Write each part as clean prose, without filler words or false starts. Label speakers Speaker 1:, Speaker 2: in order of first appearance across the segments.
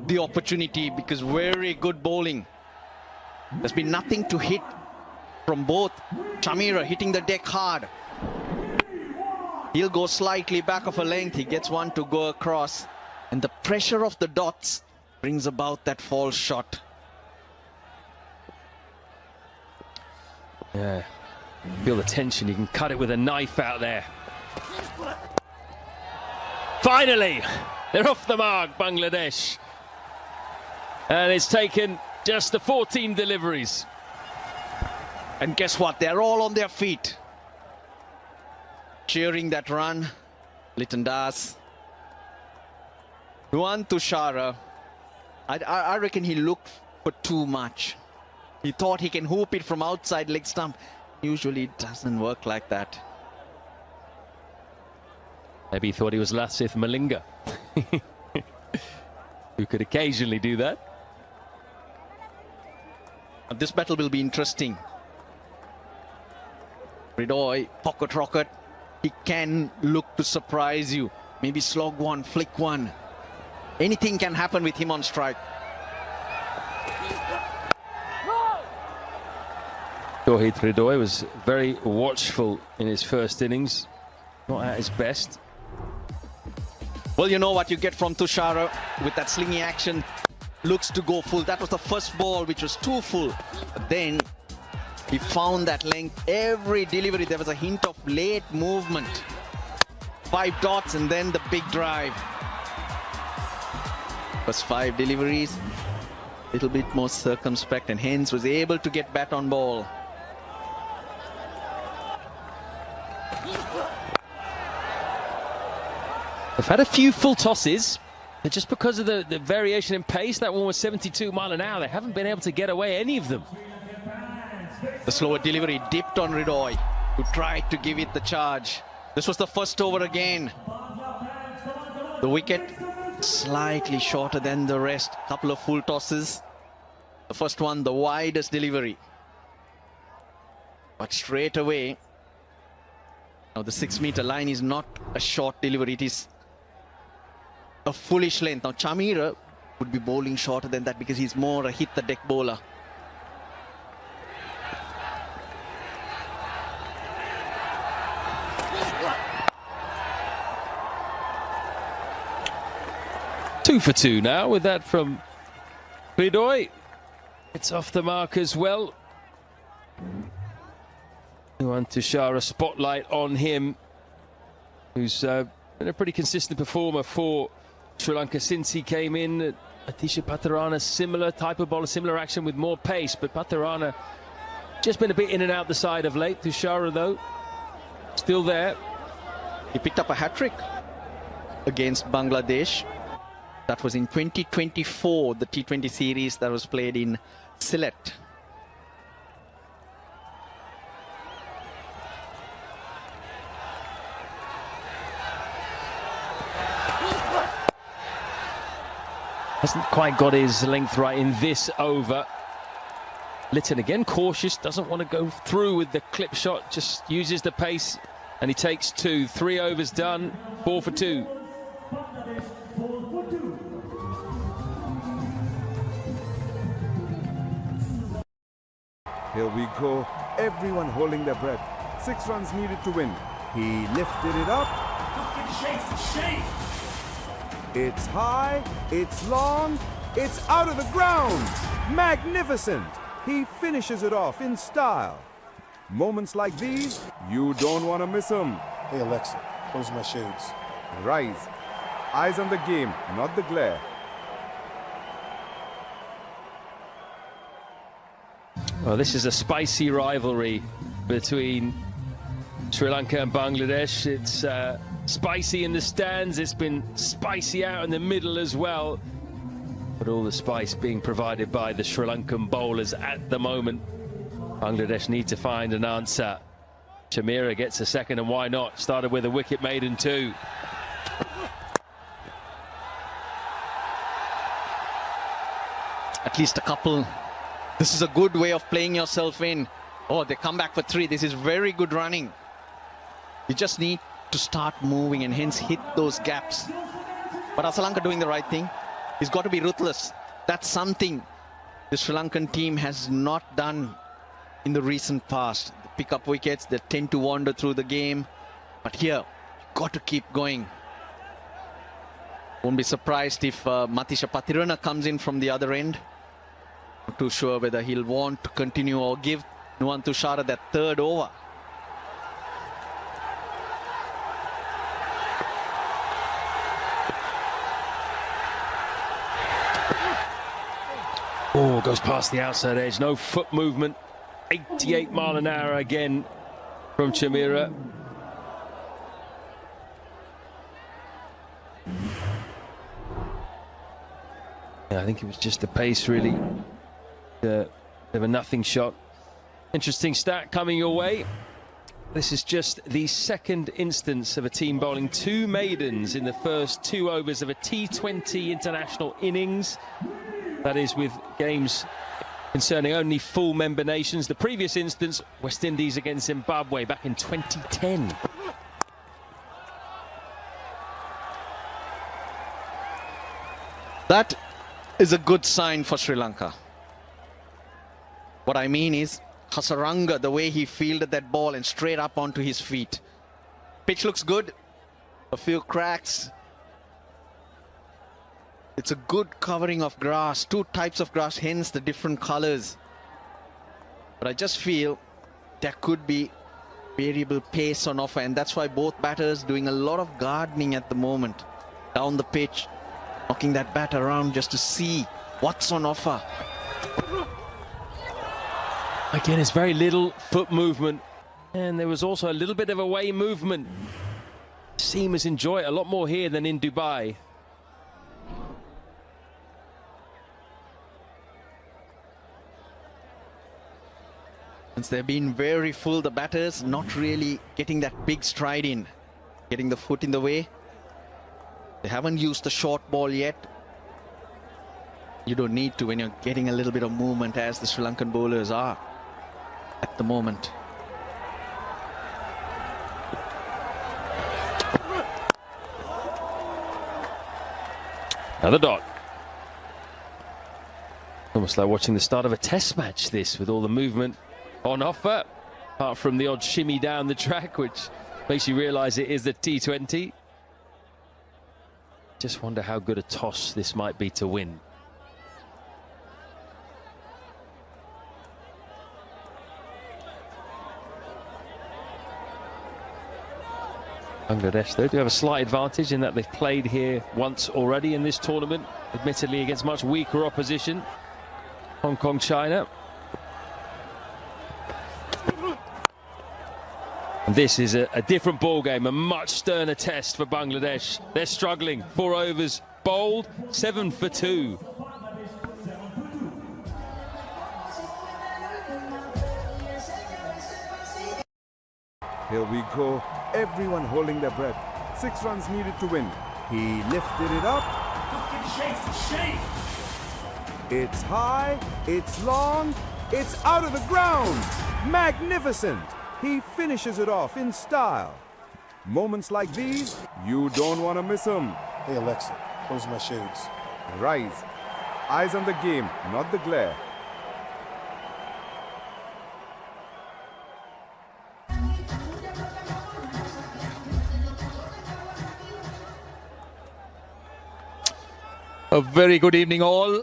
Speaker 1: the opportunity because very good bowling. There's been nothing to hit from both. Chamira hitting the deck hard. He'll go slightly back of a length. He gets one to go across. And the pressure of the dots brings about that false shot.
Speaker 2: Yeah, feel the tension. You can cut it with a knife out there. Finally, they're off the mark, Bangladesh. And it's taken just the 14 deliveries.
Speaker 1: And guess what? They're all on their feet. Cheering that run. Litton Das. Juan Tushara. I reckon he looked for too much. He thought he can hoop it from outside leg stump. Usually it doesn't work like that.
Speaker 2: Maybe he thought he was Lasith Malinga, who could occasionally do that.
Speaker 1: This battle will be interesting. Ridoy, pocket rocket. He can look to surprise you. Maybe slog one, flick one. Anything can happen with him on strike.
Speaker 2: Tauhid Ridoy was very watchful in his first innings. Not at his best.
Speaker 1: Well, you know what you get from Tushara with that slingy action. Looks to go full. That was the first ball, which was too full. But then he found that length. Every delivery, there was a hint of late movement. 5 dots and then the big drive. First 5 deliveries. A little bit more circumspect, and hence was able to get bat on ball.
Speaker 2: They've had a few full tosses, but just because of the variation in pace, that one was 72 mile an hour, they haven't been able to get away any of them.
Speaker 1: The slower delivery dipped on Ridoy, who tried to give it the charge. This was the first over again. The wicket slightly shorter than the rest. Couple of full tosses. The first one, the widest delivery. But straight away, now the 6-meter line is not a short delivery, it is a fullish length. Now Chamira would be bowling shorter than that because he's more a hit the deck bowler.
Speaker 2: Two for 2 now with that from Ridoy. It's off the mark as well. Juan Tushara, spotlight on him, who's been a pretty consistent performer for Sri Lanka since he came in. Atisha Patharana, similar type of bowler, similar action with more pace, but Patharana just been a bit in and out the side of late. Tushara, though, still there.
Speaker 1: He picked up a hat-trick against Bangladesh. That was in 2024, the T20 series that was played in Sylhet.
Speaker 2: Hasn't quite got his length right in this over. Litton again cautious, doesn't want to go through with the clip shot, just uses the pace, and he takes 2. 3 overs done, 4 for 2.
Speaker 3: Here we go, everyone holding their breath. 6 runs needed to win. He lifted it up. It's high, it's long, it's out of the ground. Magnificent. He finishes it off in style. Moments like these, you don't want to miss them.
Speaker 4: Hey Alexa, close my shades.
Speaker 3: Rise. Eyes on the game, not the glare.
Speaker 2: Well, this is a spicy rivalry between Sri Lanka and Bangladesh. It's spicy in the stands, it's been spicy out in the middle as well. But all the spice being provided by the Sri Lankan bowlers at the moment. Bangladesh need to find an answer. Chamira gets a second, and why not? Started with a wicket maiden 2.
Speaker 1: At least a couple. This is a good way of playing yourself in. Oh, they come back for 3. This is very good running. You just need to start moving and hence hit those gaps. But Sri Lanka doing the right thing. He's got to be ruthless. That's something the Sri Lankan team has not done in the recent past. They pick up wickets, they tend to wander through the game. But here, you've got to keep going. Won't be surprised if Matisha Pathirana comes in from the other end. Not too sure whether he'll want to continue or give Nuwan Tushara that third over.
Speaker 2: Oh, goes past the outside edge. No foot movement. 88 mile an hour again from Chamira. Yeah, I think it was just the pace, really. Of a nothing shot. Interesting stat coming your way. This is just the second instance of a team bowling 2 maidens in the first 2 overs of a T20 international innings. That is with games concerning only full member nations. The previous instance, West Indies against Zimbabwe back in 2010.
Speaker 1: That is a good sign for Sri Lanka. What I mean is Hasaranga, the way he fielded that ball and straight up onto his feet. Pitch looks good. A few cracks. It's a good covering of grass. 2 types of grass, hence the different colors. But I just feel there could be variable pace on offer, and that's why both batters doing a lot of gardening at the moment. Down the pitch, knocking that bat around just to see what's on offer.
Speaker 2: Again, it's very little foot movement. And there was also a little bit of away movement. Seamers enjoy it a lot more here than in Dubai.
Speaker 1: Since they've been very full, the batters not really getting that big stride in, getting the foot in the way. They haven't used the short ball yet. You don't need to when you're getting a little bit of movement, as the Sri Lankan bowlers are at the moment.
Speaker 2: Another dot. Almost like watching the start of a test match, this, with all the movement on offer, apart from the odd shimmy down the track, which makes you realise it is the T20. Just wonder how good a toss this might be to win. Bangladesh, though, do have a slight advantage in that they've played here once already in this tournament, admittedly against much weaker opposition. Hong Kong, China. And this is a different ball game, a much sterner test for Bangladesh. They're struggling. 4 overs bowled, 7 for 2.
Speaker 3: Here we go. Everyone holding their breath. 6 runs needed to win. He lifted it up. It's high, it's long, it's out of the ground. Magnificent. He finishes it off in style. Moments like these, you don't want to miss them.
Speaker 4: Hey Alexa, close my shades.
Speaker 3: Rise. Eyes on the game, not the glare.
Speaker 5: A very good evening all.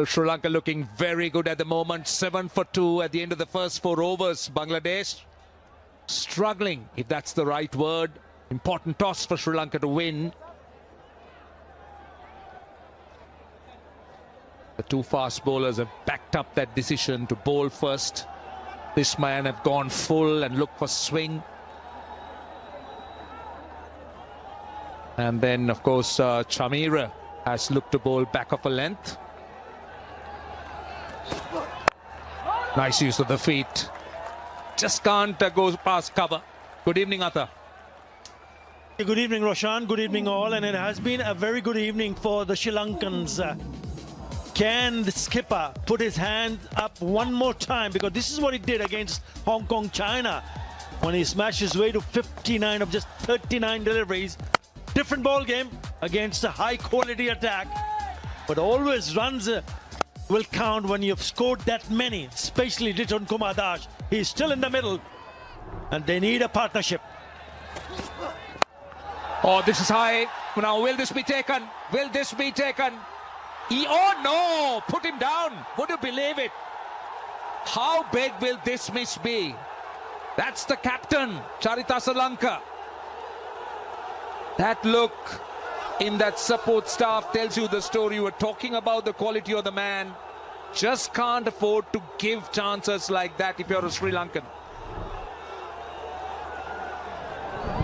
Speaker 5: Sri Lanka looking very good at the moment. 7 for 2 at the end of the first 4 overs. Bangladesh struggling, if that's the right word. Important toss for Sri Lanka to win. The 2 fast bowlers have backed up that decision to bowl first. This man have gone full and looked for swing. And then, of course, Chamira has looked to bowl back of a length. Nice use of the feet. Just can't go past cover. Good evening, Atha.
Speaker 6: Good evening, Roshan. Good evening, all. And it has been a very good evening for the Sri Lankans. Can the skipper put his hand up one more time? Because this is what he did against Hong Kong, China, when he smashed his way to 59 of just 39 deliveries. Different ball game against a high quality attack. but always runs will count when you've scored that many, especially Riton Kumar Das. He's still in the middle, and they need a partnership.
Speaker 5: Oh, this is high. Now, will this be taken? Will this be taken? Oh no! Put him down. Would you believe it? How big will this miss be? That's the captain, Charita Salanka. That look in that support staff tells you the story. We're talking about the quality of the man. Just can't afford to give chances like that if you're a Sri Lankan.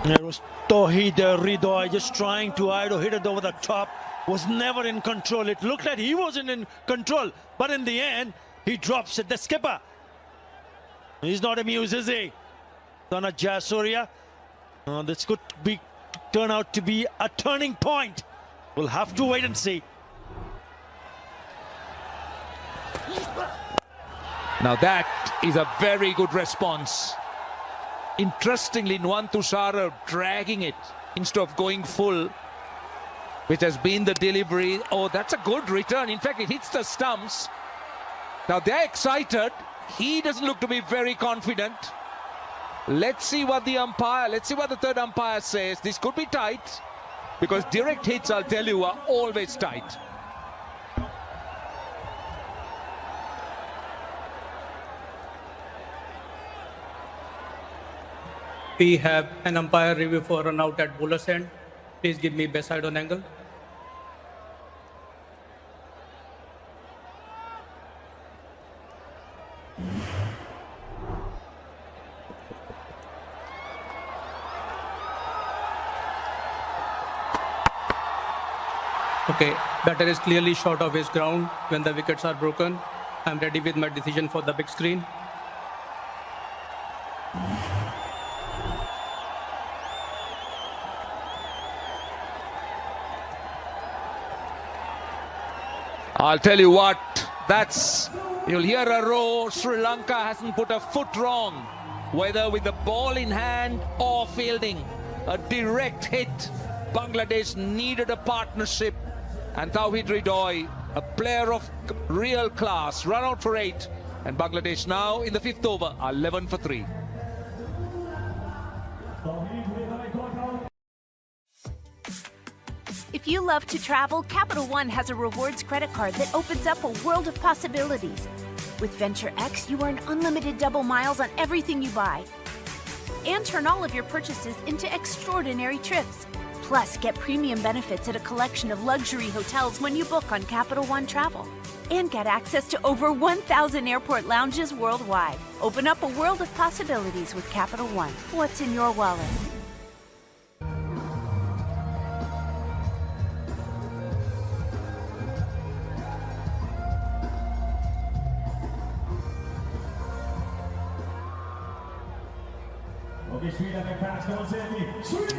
Speaker 6: It was Tauhid Ridoy just trying to either hit it over the top. Was never in control. It looked like he wasn't in control, but in the end, he drops it. The skipper, he's not amused, is he? Donna Jasuria. This could turn out to be a turning point. We'll have to wait and see.
Speaker 5: Now that is a very good response. Interestingly, Nuwan Tushara dragging it instead of going full, which has been the delivery. Oh, that's a good return. In fact, it hits the stumps. Now they're excited. He doesn't look to be very confident. Let's see what the third umpire says. This could be tight, because direct hits, I'll tell you, are always tight.
Speaker 7: We have an umpire review for run out at bowler's end. Please give me best side on angle. Okay, batter is clearly short of his ground when the wickets are broken. I'm ready with my decision for the big screen.
Speaker 5: I'll tell you what, you'll hear a row. Sri Lanka hasn't put a foot wrong, whether with the ball in hand or fielding. A direct hit. Bangladesh needed a partnership, and Tauhid Ridoy, a player of real class, run out for 8, and Bangladesh now in the 5th over are 11 for 3.
Speaker 8: If you love to travel, Capital One has a rewards credit card that opens up a world of possibilities. With Venture X, you earn unlimited double miles on everything you buy. And turn all of your purchases into extraordinary trips. Plus, get premium benefits at a collection of luxury hotels when you book on Capital One Travel. And get access to over 1,000 airport lounges worldwide. Open up a world of possibilities with Capital One. What's in your wallet?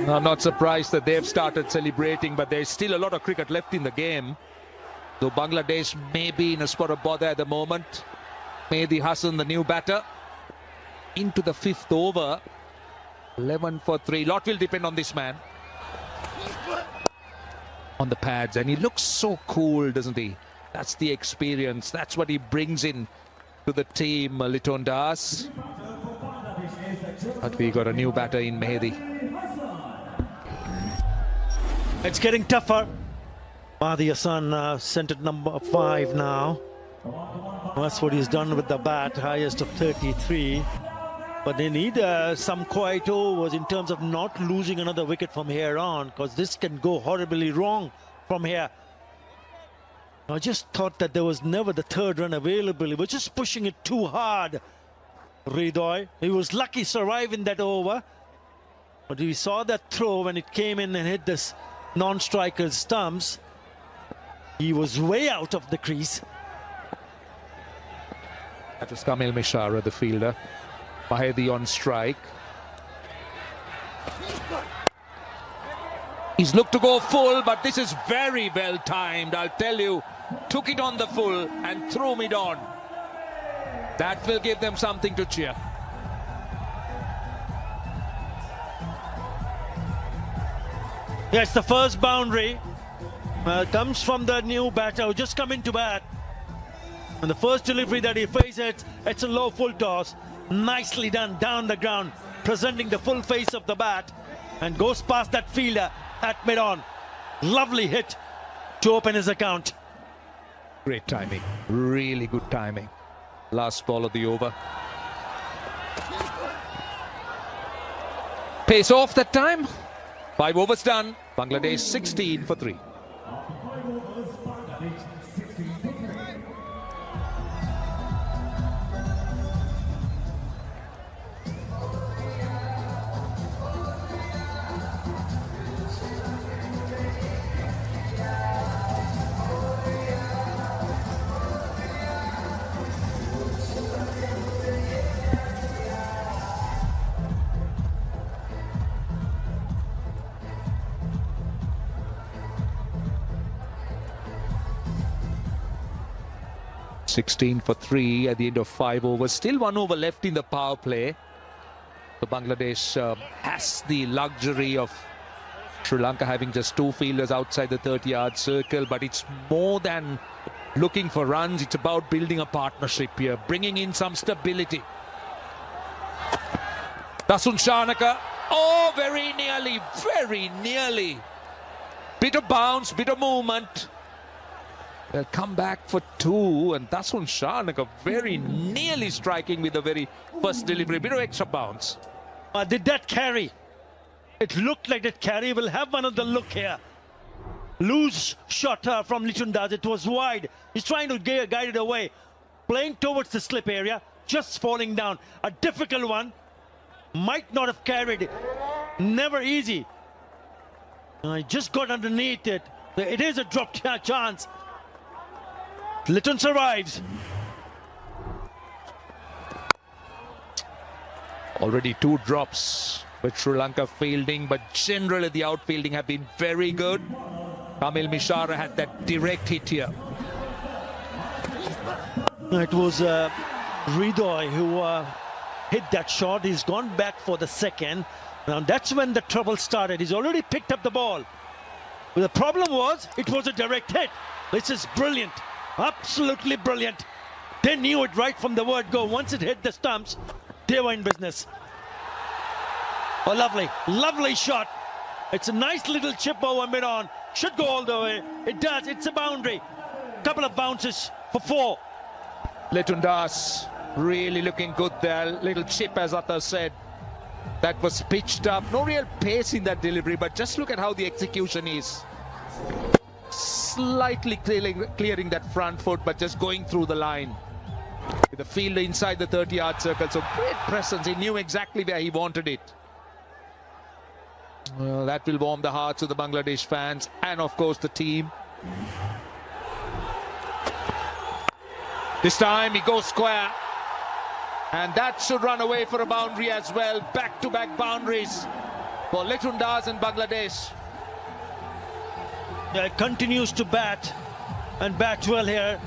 Speaker 5: I'm not surprised that they've started celebrating, but there's still a lot of cricket left in the game. Though Bangladesh may be in a spot of bother at the moment. Mehdi Hassan, the new batter, into the 5th over. 11 for 3. Lot will depend on this man. On the pads, and he looks so cool, doesn't he? That's the experience. That's what he brings in to the team, Liton Das. But we got a new batter in Mehdi.
Speaker 6: It's getting tougher. Mehdi Hassan sent at number 5 now. That's what he's done with the bat, highest of 33. But they need some quiet overs in terms of not losing another wicket from here on, because this can go horribly wrong from here. I just thought that there was never the third run available. He was just pushing it too hard. Ridoy, he was lucky surviving that over. But we saw that throw when it came in and hit this non-striker's stumps. He was way out of the crease.
Speaker 5: That was Kamil Mishara, the fielder. Mahedi on strike. He's looked to go full, but this is very well timed, I'll tell you. Took it on the full and threw mid on. That will give them something to cheer.
Speaker 6: Yeah, it's the first boundary. Comes from the new batter who just come into bat. And the first delivery that he faces, it's a low full toss. Nicely done down the ground, presenting the full face of the bat, and goes past that fielder at mid-on. Lovely hit to open his account.
Speaker 5: Great timing. Really good timing. Last ball of the over. Pace off that time. 5 overs done. Bangladesh 16 for 3. (16 for 3 at the end of 5 overs. Still 1 over left in the power play. So Bangladesh has the luxury of Sri Lanka having just 2 fielders outside the 30-yard circle, but it's more than looking for runs. It's about building a partnership here, bringing in some stability. Dasun Shanaka. Oh, very nearly, very nearly. Bit of bounce, bit of movement. They'll come back for 2, and Dasun Shanaka very nearly striking with the very first delivery. Bit of extra bounce.
Speaker 6: Did that carry? It looked like that carry. Will have another look here. Loose shot from Lichundas. It was wide. He's trying to guide it away. Playing towards the slip area. Just falling down. A difficult one. Might not have carried it. Never easy. I just got underneath it. It is a drop chance. Litton survives.
Speaker 5: Already 2 drops with Sri Lanka fielding, but generally the outfielding have been very good. Kamil Mishara had that direct hit here.
Speaker 6: It was Ridoy who hit that shot. He's gone back for the second. Now that's when the trouble started. He's already picked up the ball. But the problem was, it was a direct hit. This is brilliant. Absolutely brilliant. They knew it right from the word go. Once it hit the stumps, they were in business. Oh, lovely, lovely shot. It's a nice little chip over mid-on. Should go all the way. It does. It's a boundary. Couple of bounces for 4.
Speaker 5: Litundas really looking good there. Little chip, as Atta said. That was pitched up. No real pace in that delivery, but just look at how the execution is. Slightly clearing that front foot, but just going through the line. With the fielder inside the 30-yard circle, so great presence. He knew exactly where he wanted it. Well, that will warm the hearts of the Bangladesh fans and, of course, the team. This time he goes square. And that should run away for a boundary as well. Back-to-back boundaries for Litundas and Bangladesh.
Speaker 6: Yeah, continues to bat and bat well here.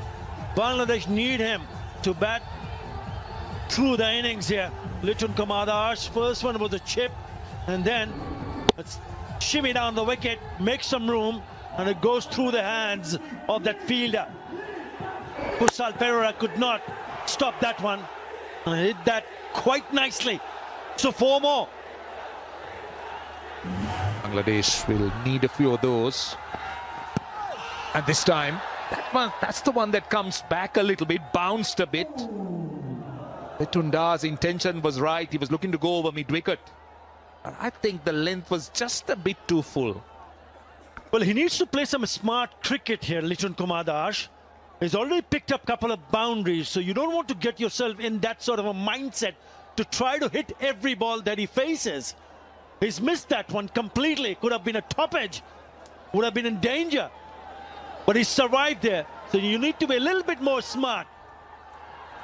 Speaker 6: Bangladesh need him to bat through the innings here. Litun Kumadash, first one was a chip, and then it's shimmy down the wicket, make some room, and it goes through the hands of that fielder. Kusal Pereira could not stop that one, and hit that quite nicely. So 4 more.
Speaker 5: Bangladesh will need a few of those. And this time, that's the one that comes back a little bit, bounced a bit. Litundas' intention was right. He was looking to go over mid-wicket. But I think the length was just a bit too full.
Speaker 6: Well, he needs to play some smart cricket here, Litun Kumadash. He's already picked up a couple of boundaries, so you don't want to get yourself in that sort of a mindset to try to hit every ball that he faces. He's missed that one completely. Could have been a top edge. Would have been in danger. But he survived there. So you need to be a little bit more smart.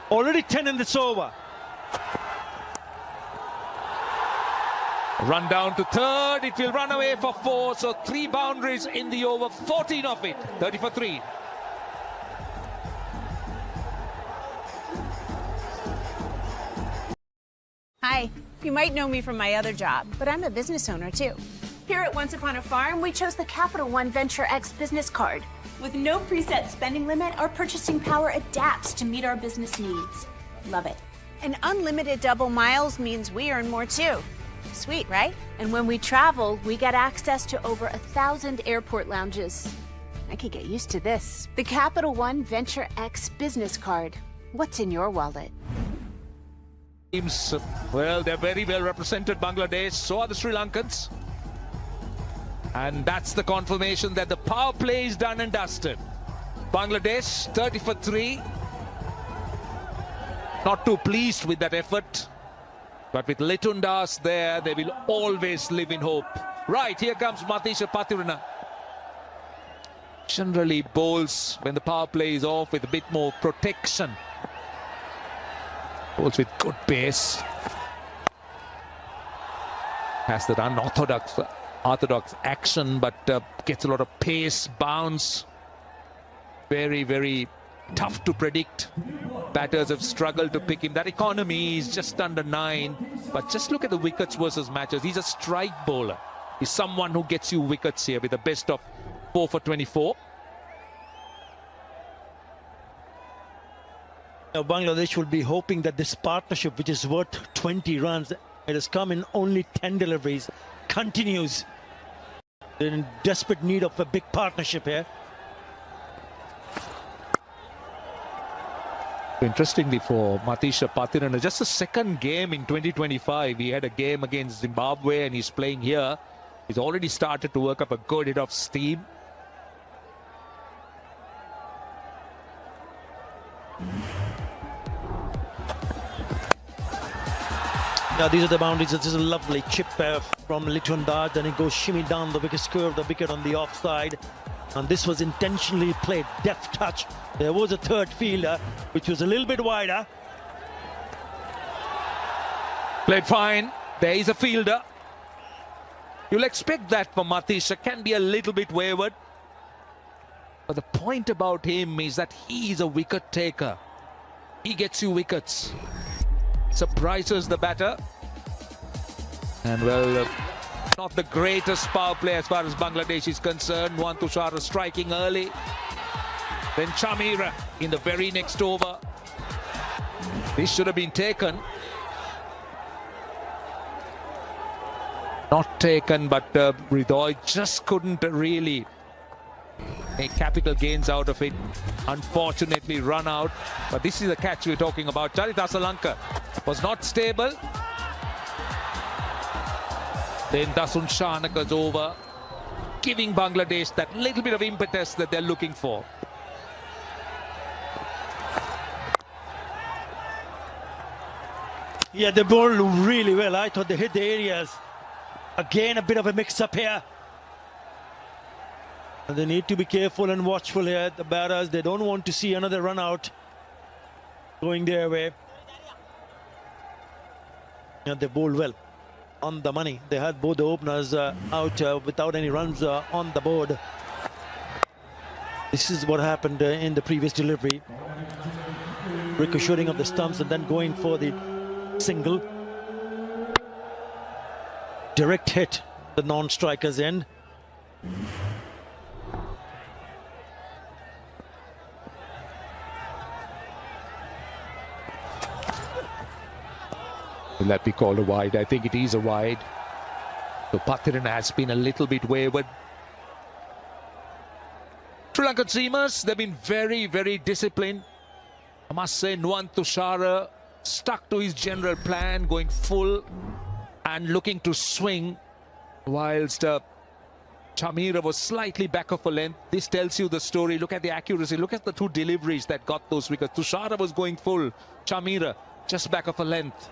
Speaker 6: Already 10 in this over.
Speaker 5: Run down to third. It will run away for 4. So 3 boundaries in the over. 14 of it. 30 for 3.
Speaker 8: Hi, you might know me from my other job, but I'm a business owner too. Here at Once Upon a Farm, we chose the Capital One Venture X business card. With no preset spending limit, our purchasing power adapts to meet our business needs. Love it. And unlimited double miles means we earn more too. Sweet, right? And when we travel, we get access to over 1,000 airport lounges. I could get used to this. The Capital One Venture X business card. What's in your wallet?
Speaker 5: Teams, well, they're very well represented, Bangladesh. So are the Sri Lankans. And that's the confirmation that the power play is done and dusted. Bangladesh, 30 for 3. Not too pleased with that effort. But with Litundas there, they will always live in hope. Right, here comes Matisha Patirana. Generally bowls when the power play is off with a bit more protection. Bowls with good pace. Has that unorthodox action, but gets a lot of pace, bounce. Very, very tough to predict. Batters have struggled to pick him. That economy is just under 9. But just look at the wickets versus matches. He's a strike bowler. He's someone who gets you wickets here with the best of 4 for 24.
Speaker 6: Now Bangladesh will be hoping that this partnership, which is worth 20 runs, it has come in only 10 deliveries, continues. They're in desperate need of a big partnership here.
Speaker 5: Interestingly for Matisha Patirana, just the second game in 2025. He had a game against Zimbabwe and he's playing here. He's already started to work up a good hit of steam.
Speaker 6: Now these are the boundaries. This is a lovely chip from Litundas. Then it goes shimmy down the wicket, square of the wicket on the offside. And this was intentionally played, deft touch. There was a third fielder, which was a little bit wider.
Speaker 5: Played fine. There is a fielder. You'll expect that from Matisha. Can be a little bit wayward. But the point about him is that he is a wicket taker. He gets you wickets. Surprises the batter. And well, not the greatest power play as far as Bangladesh is concerned. Wan Tushara striking early. Then Chamira in the very next over. This should have been taken. Not taken, but Ridoy just couldn't really make capital gains out of it. Unfortunately run out. But this is the catch we're talking about. Charita Salanka was not stable. Then Dasun Shanaka's over, giving Bangladesh that little bit of impetus that they're looking for.
Speaker 6: Yeah, they bowled really well. I thought they hit the areas. Again, a bit of a mix-up here. And they need to be careful and watchful here. The batters, they don't want to see another run out going their way. Yeah, they bowled well. On the money. They had both the openers out without any runs on the board. This is what happened in the previous delivery. Ricocheting of the stumps and then going for the single. Direct hit the non-striker's end.
Speaker 5: Will that be called a wide? I think it is a wide. So Patirana has been a little bit wayward. Sri Lankan seamers, they've been very, very disciplined. I must say, Nuwan Tushara stuck to his general plan, going full and looking to swing, whilst Chamira was slightly back of a length. This tells you the story. Look at the accuracy. Look at the two deliveries that got those wickets. Tushara was going full. Chamira just back of a length.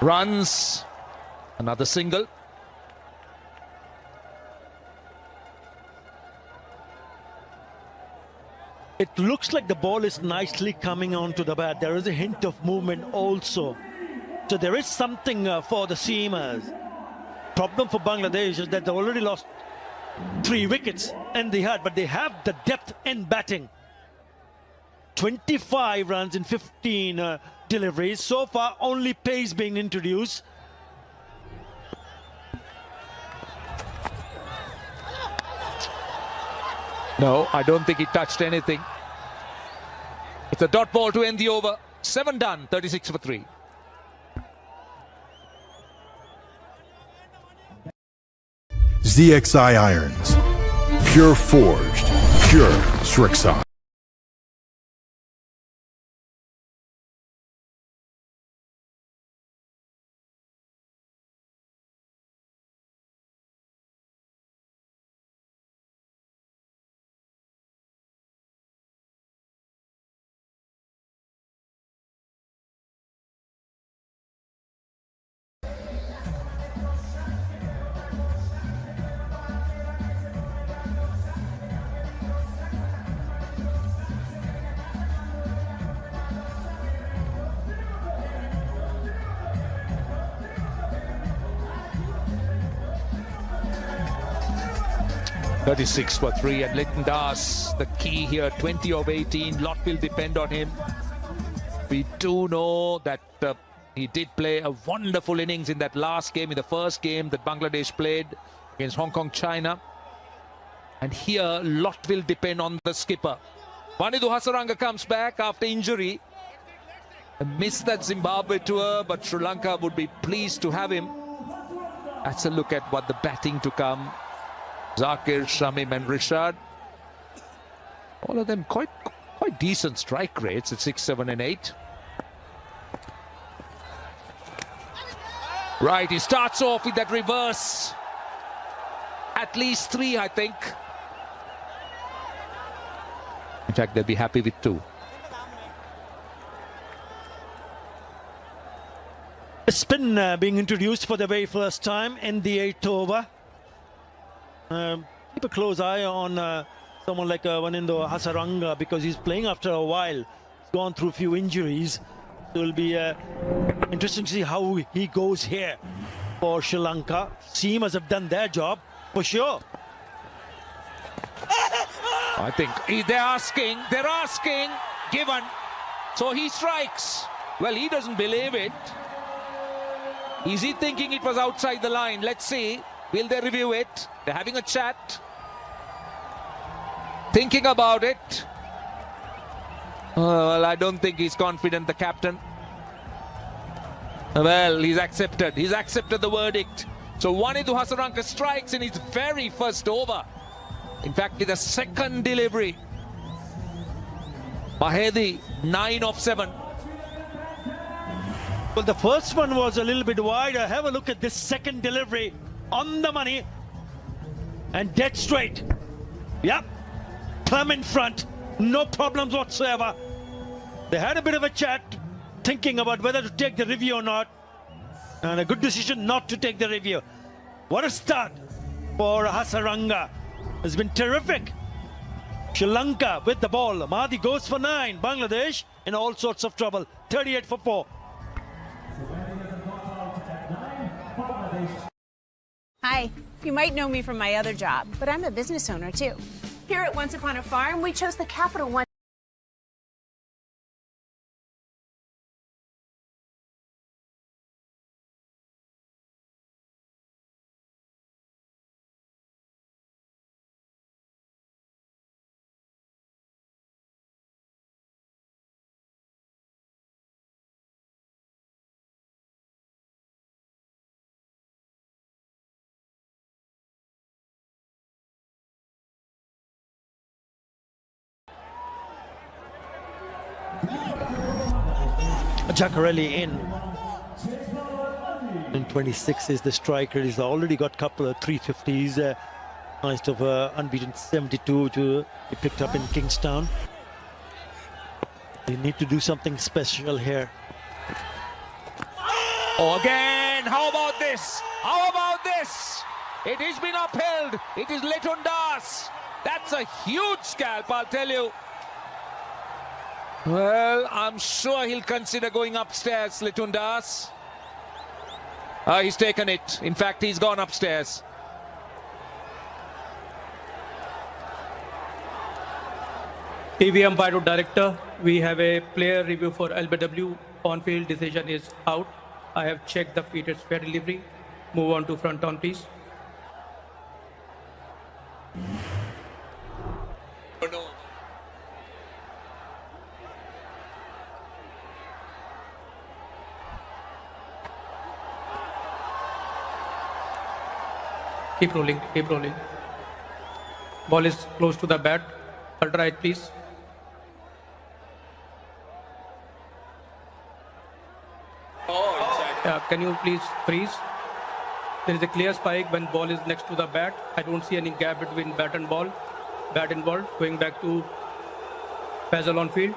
Speaker 5: Runs. Another single.
Speaker 6: It looks like the ball is nicely coming onto the bat. There is a hint of movement also. So there is something for the seamers. Problem for Bangladesh is that they already lost 3 wickets and they had, but they have the depth in batting. 25 runs in 15 deliveries. So far, only pace being introduced.
Speaker 5: No, I don't think he touched anything. It's a dot ball to end the over. 7 done, 36 for 3.
Speaker 9: ZXI irons. Pure forged, pure Srixon.
Speaker 5: .36 for 3, and Litton Das, the key here, 20 of 18. Lot will depend on him. We do know that he did play a wonderful innings in that last game, in the first game that Bangladesh played against Hong Kong, China. And here, lot will depend on the skipper. Vanidhu Hasaranga comes back after injury. Missed that Zimbabwe tour, but Sri Lanka would be pleased to have him. That's a look at what the batting to come. Zakir, Shamim and Rishad. All of them quite decent strike rates at 6, 7 and 8. Right, he starts off with that reverse. At least 3, I think. In fact, they'll be happy with 2.
Speaker 6: A spin being introduced for the very first time in the 8th over. Keep a close eye on someone like Vanidhu Hasaranga, because he's playing after a while. He's gone through a few injuries. So it'll be interesting to see how he goes here for Sri Lanka. Seamers have done their job for sure.
Speaker 5: I think they're asking, given. So he strikes. Well, he doesn't believe it. Is he thinking it was outside the line? Let's see. Will they review it? They're having a chat. Thinking about it. Well, I don't think he's confident, the captain. Well, he's accepted. He's accepted the verdict. So Vanidhu Hasaranga strikes in his very first over. In fact, with a second delivery. Mahedi, 9 of 7.
Speaker 6: Well, the first one was a little bit wider. Have a look at this second delivery. On the money and dead straight. Yep, plumb in front, no problems whatsoever. They had a bit of a chat, thinking about whether to take the review or not, and a good decision not to take the review. What a start for Hasaranga. It's been terrific. Sri Lanka with the ball. Mahdi goes for 9. Bangladesh in all sorts of trouble. 38 for 4.
Speaker 8: Hi, you might know me from my other job, but I'm a business owner too. Here at Once Upon a Farm, we chose the Capital One.
Speaker 6: Giacarelli in. And 26 is the striker. He's already got a couple of 350s. Nice of unbeaten 72 to be picked up in Kingstown. They need to do something special here.
Speaker 5: Oh, again, how about this? How about this? It has been upheld. It is Litton Das. That's a huge scalp, I'll tell you. Well, I'm sure he'll consider going upstairs, Litton Das. He's taken it. In fact, he's gone upstairs.
Speaker 7: TV umpire to director. We have a player review for LBW. On-field decision is out. I have checked the feet. It's fair delivery. Move on to front on, please. Keep rolling, keep rolling. Ball is close to the bat. Ultra right, please. Yeah, can you please freeze? There is a clear spike when ball is next to the bat. I don't see any gap between bat and ball. Bat and ball. Going back to Faisal on field.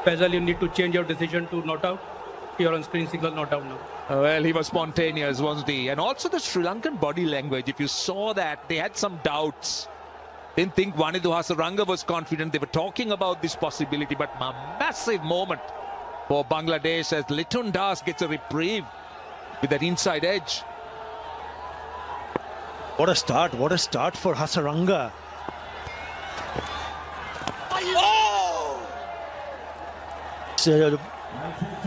Speaker 7: Faisal, you need to change your decision to not out. Your on-screen signal not out now.
Speaker 5: Well, he was spontaneous, wasn't he? And also the Sri Lankan body language. If you saw that, they had some doubts. Didn't think Wanidhu Hasaranga was confident. They were talking about this possibility, but a massive moment for Bangladesh as Litton Das gets a reprieve with that inside edge.
Speaker 6: What a start for Hasaranga. It's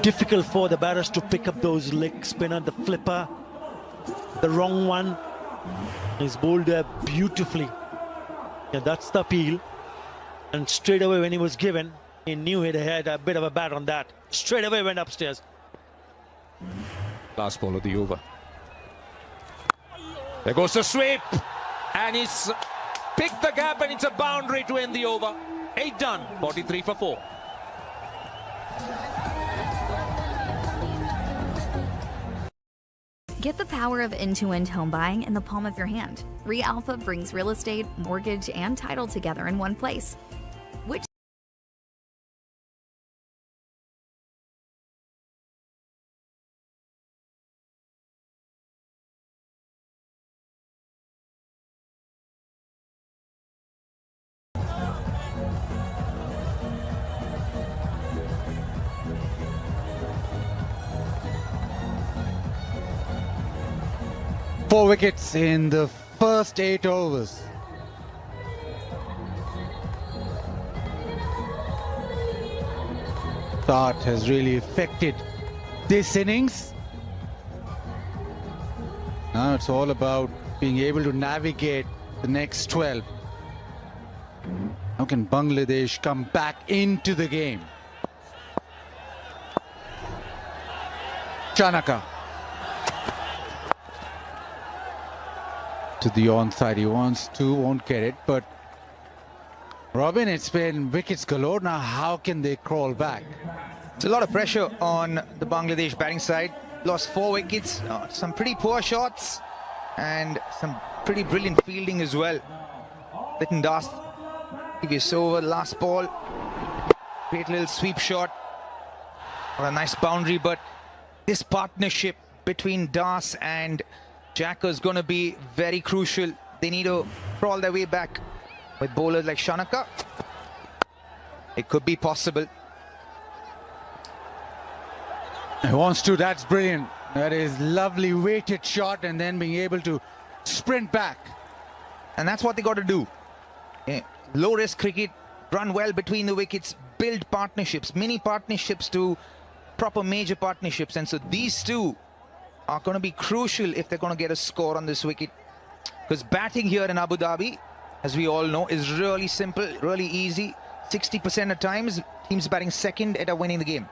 Speaker 6: difficult for the batters to pick up those leg spinner, the flipper, the wrong one. He's bowled there beautifully. Yeah, that's the appeal. And straight away when he was given, he knew he had a bit of a bat on that. Straight away went upstairs.
Speaker 5: Last ball of the over. There goes the sweep. And he's picked the gap and it's a boundary to end the over. 8 done, 43 for 4.
Speaker 10: Get the power of end-to-end home buying in the palm of your hand. ReAlpha brings real estate, mortgage, and title together in one place. Which
Speaker 11: Four wickets in the first 8 overs. Start has really affected this innings. Now it's all about being able to navigate the next 12. How can Bangladesh come back into the game? Chanaka. To the onside, he wants to, won't get it, but Robin, it's been wickets galore. Now how can they crawl back?
Speaker 1: It's a lot of pressure on the Bangladesh batting side. Lost 4 wickets, some pretty poor shots and some pretty brilliant fielding as well. Litton Das, previous over, last ball, great little sweep shot, a nice boundary, but this partnership between Das and Jacker is going to be very crucial. They need to crawl their way back with bowlers like Shanaka. It could be possible.
Speaker 11: He wants to, that's brilliant. That is lovely weighted shot and then being able to sprint back.
Speaker 1: And that's what they got to do. Yeah. Low risk cricket, run well between the wickets, build partnerships, mini partnerships to proper major partnerships. And so these two are going to be crucial if they're going to get a score on this wicket. Because batting here in Abu Dhabi, as we all know, is really simple, really easy. 60% of times, teams batting second at winning the game.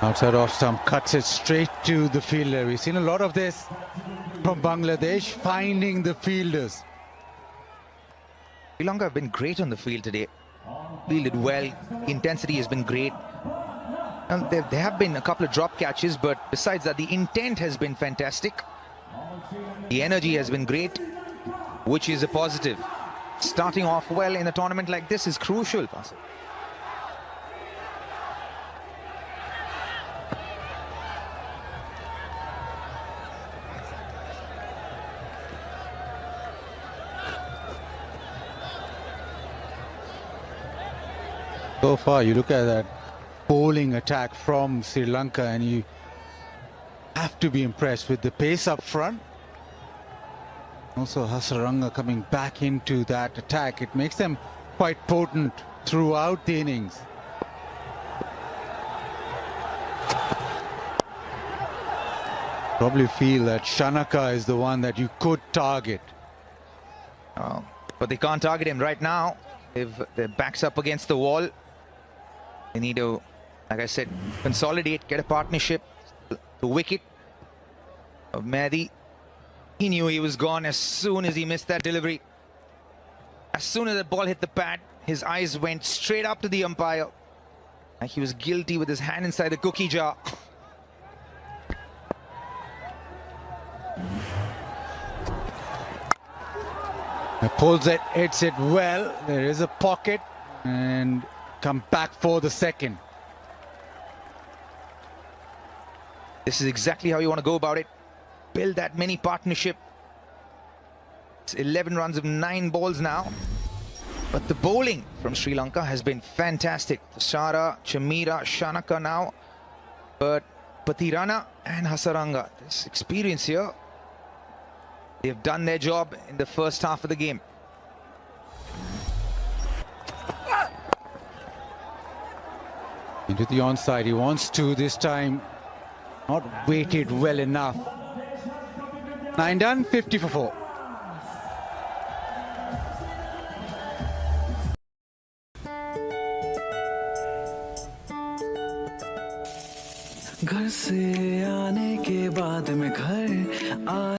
Speaker 11: Outside off stump, cuts it straight to the fielder. We've seen a lot of this from Bangladesh, finding the fielders.
Speaker 1: Sri Lanka have been great on the field today. Fielded well, intensity has been great. And there have been a couple of drop catches, but besides that, the intent has been fantastic. The energy has been great, which is a positive. Starting off well in a tournament like this is crucial.
Speaker 11: So far, you look at that bowling attack from Sri Lanka, and you have to be impressed with the pace up front. Also Hasaranga coming back into that attack. It makes them quite potent throughout the innings. Probably feel that Shanaka is the one that you could target.
Speaker 12: But they can't target him right now. Their back's up against the wall. They need to, like I said, consolidate, get a partnership. The wicket of Mehdi. He knew he was gone as soon as he missed that delivery. As soon as the ball hit the pad, his eyes went straight up to the umpire. Like he was guilty with his hand inside the cookie jar.
Speaker 11: Pulls it, hits it well. There is a pocket and come back for the second.
Speaker 12: This is exactly how you want to go about it. Build that mini partnership. It's 11 runs of 9 balls now. But the bowling from Sri Lanka has been fantastic. Thusara, Chamira, Shanaka now. But Patirana and Hasaranga, this experience here, they've done their job in the first half of the game.
Speaker 11: Into the onside, he wants to this time. Not weighted well enough. 9 done, 50 for 4.
Speaker 13: घर से आने के बाद में घर आ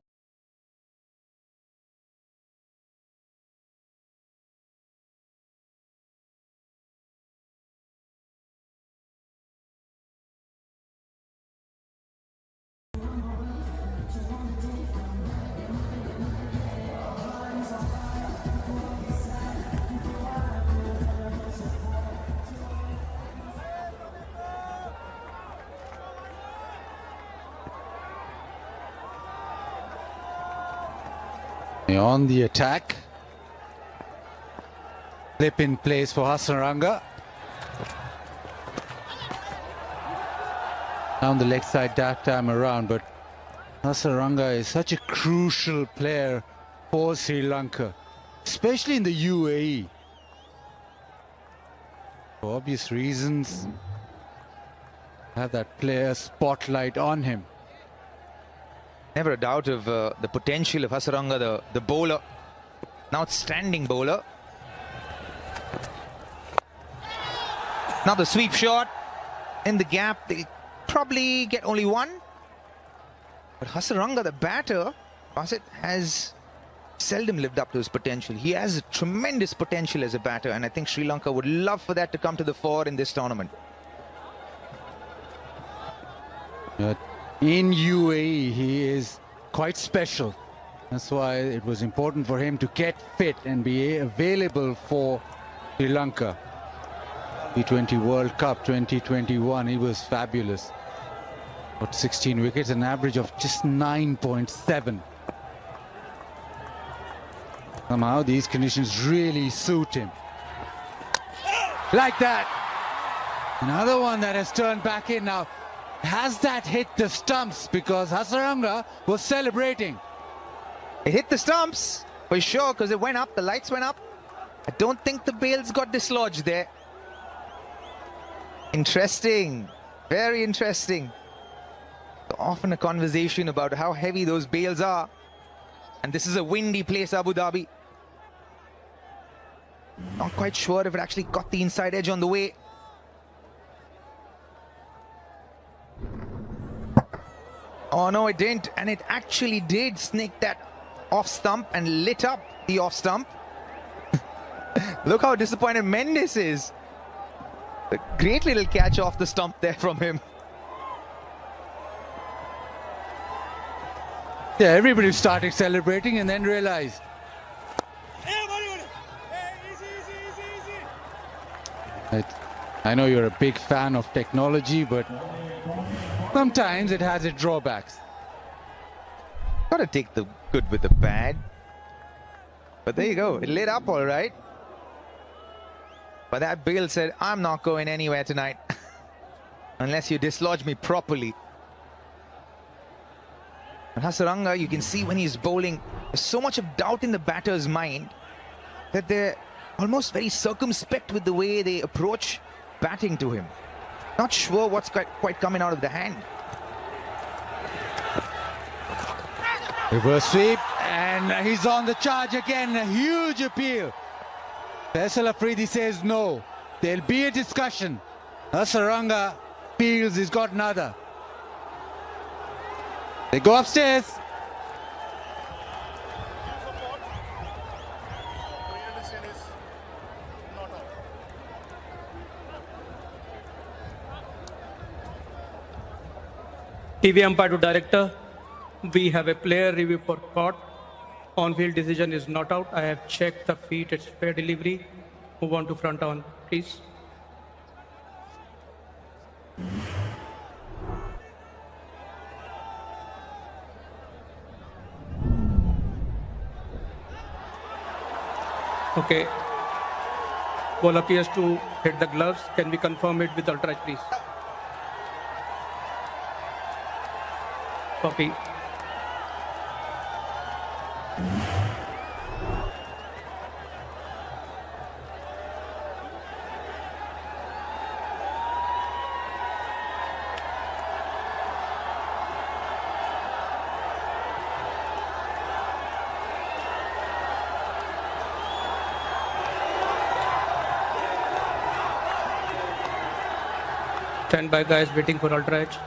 Speaker 11: On the attack. Flip in place for Hasaranga. Down the leg side that time around, but Hasaranga is such a crucial player for Sri Lanka, especially in the UAE. For obvious reasons, have that player spotlight on him.
Speaker 12: Never a doubt of the potential of Hasaranga, the bowler. An outstanding bowler. Now the sweep shot in the gap. They'll probably get only one. But Hasaranga, the batter, Basit, has seldom lived up to his potential. He has a tremendous potential as a batter, and I think Sri Lanka would love for that to come to the fore in this tournament.
Speaker 11: In UAE, he is quite special. That's why it was important for him to get fit and be available for Sri Lanka. T20 World Cup 2021, he was fabulous. Got 16 wickets, an average of just 9.7. Somehow these conditions really suit him. Like that. Another one that has turned back in now. Has that hit the stumps? Because Hasaranga was celebrating.
Speaker 12: It hit the stumps for sure, because it went up, the lights went up. I don't think the bails got dislodged there. Interesting, very interesting. Often a conversation about how heavy those bails are. And this is a windy place, Abu Dhabi. Not quite sure if it actually got the inside edge on the way. Oh no, it didn't, and it actually did snake that off stump and lit up the off stump. Look how disappointed Mendes is. A great little catch off the stump there from him.
Speaker 11: Yeah, everybody started celebrating and then realized. I know you're a big fan of technology, but sometimes it has its drawbacks.
Speaker 12: Gotta take the good with the bad. But there you go, it lit up all right. But that bail said, I'm not going anywhere tonight. unless you dislodge me properly. And Hasaranga, you can see when he's bowling, there's so much of doubt in the batter's mind that they're almost very circumspect with the way they approach batting to him. Not sure what's quite coming out of the hand.
Speaker 11: Reverse sweep, and he's on the charge again. A huge appeal. Faisal Afridi says no. There'll be a discussion. Hasaranga feels he's got another. They go upstairs.
Speaker 7: TV umpire to director. We have a player review for court. On-field decision is not out. I have checked the feet. It's fair delivery. Move on to front on, please. Okay. Ball appears to hit the gloves. Can we confirm it with ultra, please? Copy. Stand by, guys, waiting for ultra edge.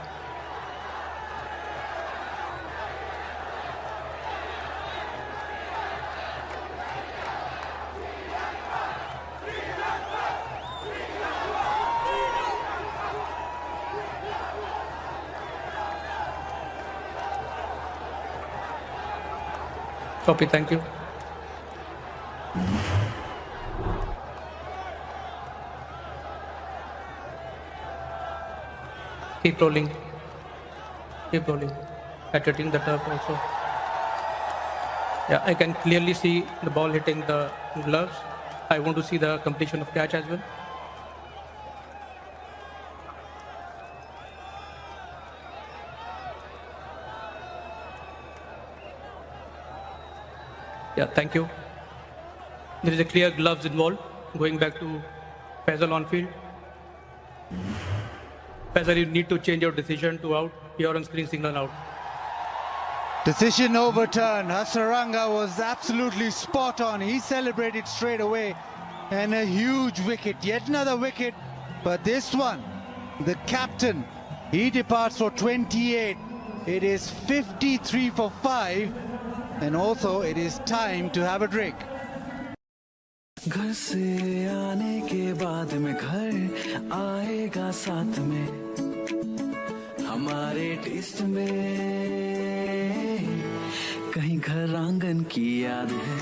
Speaker 7: Copy, thank you. Keep rolling. Keep rolling. Hitting the turf also. Yeah, I can clearly see the ball hitting the gloves. I want to see the completion of catch as well. Yeah, thank you. There is a clear gloves involved. Going back to Faisal on field. Faisal, you need to change your decision to out. Your on-screen signal out.
Speaker 11: Decision overturned. Hasaranga was absolutely spot on. He celebrated straight away. And a huge wicket. Yet another wicket. But this one, the captain, he departs for 28. It is 53 for 5. And also, it is time to have a drink.
Speaker 13: घर से आने के बाद में घर आएगा साथ में हमारे टेस्ट में कहीं घर आंगन की याद है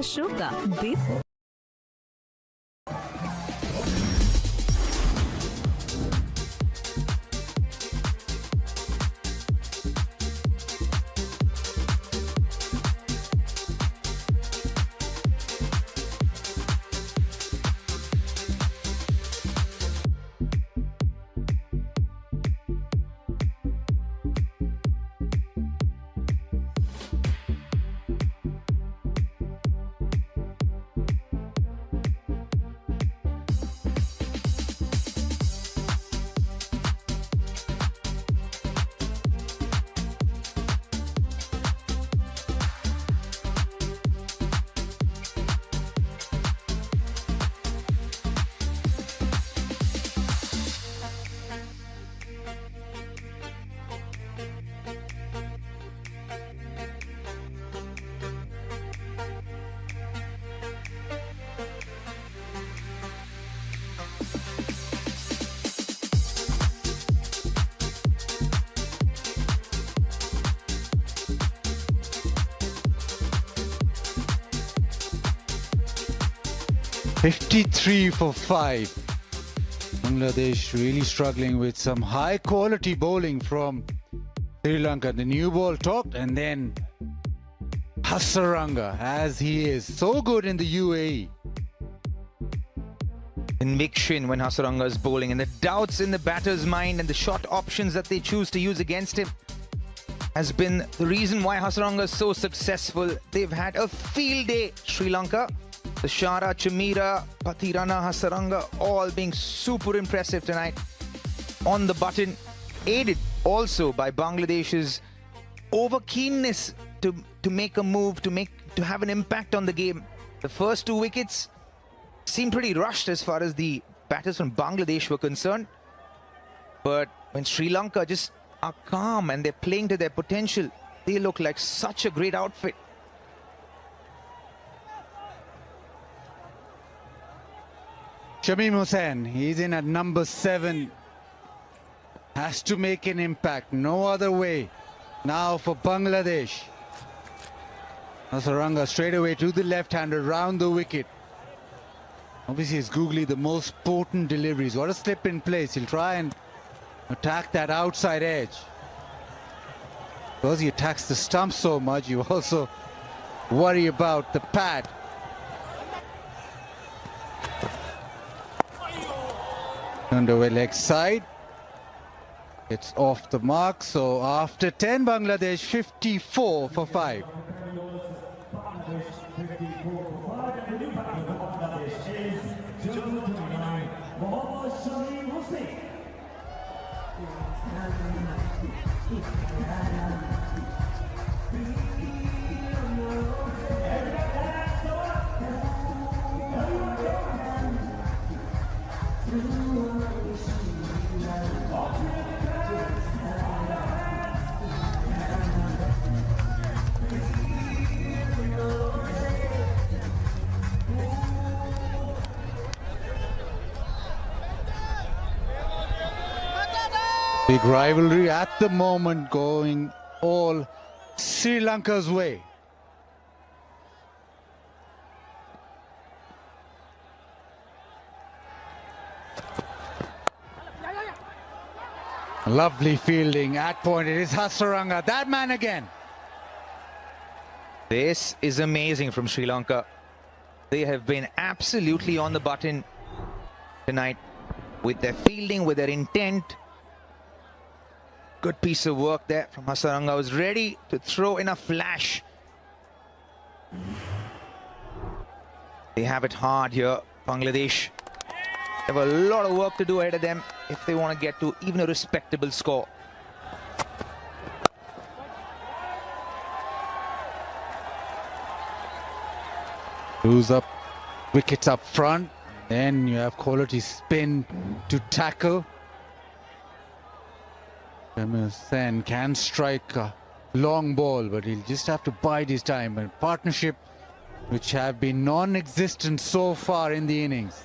Speaker 8: Ashoka, deep.
Speaker 11: $53 for 5. Bangladesh really struggling with some high quality bowling from Sri Lanka. The new ball talked, and then Hasaranga, as he is so good in the UAE.
Speaker 12: conviction when Hasaranga is bowling, and the doubts in the batter's mind and the shot options that they choose to use against him has been the reason why Hasaranga is so successful. They've had a field day, Sri Lanka. The Shara, Chamira, Pathirana, Hasaranga all being super impressive tonight on the button, aided also by Bangladesh's over-keenness to make a move, to have an impact on the game. The first 2 wickets seemed pretty rushed as far as the batters from Bangladesh were concerned. But when Sri Lanka just are calm and they're playing to their potential, they look like such a great outfit.
Speaker 11: Shamim Hussain, he's in at number 7. Has to make an impact. No other way. Now for Bangladesh. Hasaranga straight away to the left-hander, round the wicket. Obviously, it's googly the most potent deliveries. What a slip in place. He'll try and attack that outside edge. Because he attacks the stump so much, you also worry about the pad. Turned away leg side. It's off the mark. So after 10, Bangladesh 54 for 5. Big rivalry at the moment going all Sri Lanka's way. Lovely fielding at point. It is Hasaranga, that man again.
Speaker 12: This is amazing from Sri Lanka. They have been absolutely on the button tonight with their fielding, with their intent. Good piece of work there from Hasaranga. Was ready to throw in a flash. They have it hard here, Bangladesh. They have a lot of work to do ahead of them if they want to get to even a respectable score.
Speaker 11: Lose up wickets up front. Then you have quality spin to tackle. Sen can strike a long ball, but he'll just have to bide his time. A partnership which have been non-existent so far in the innings.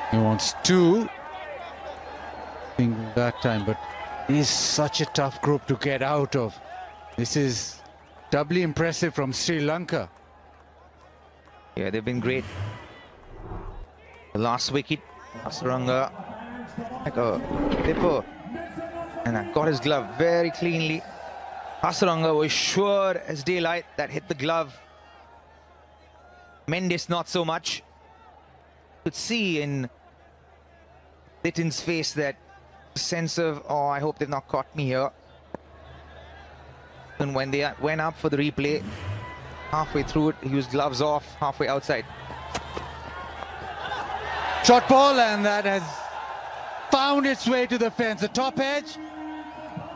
Speaker 11: He wants 2. I think that time, but it is such a tough group to get out of. This is doubly impressive from Sri Lanka.
Speaker 12: Yeah, they've been great. The last wicket, Hasaranga, like a dipper, and that got his glove very cleanly. Hasaranga was sure as daylight that hit the glove. Mendes not so much. Could see in Litton's face that sense of, oh, I hope they've not caught me here. And when they went up for the replay, halfway through it, he was gloves off, halfway outside.
Speaker 11: Short ball, and that has found its way to the fence. The top edge,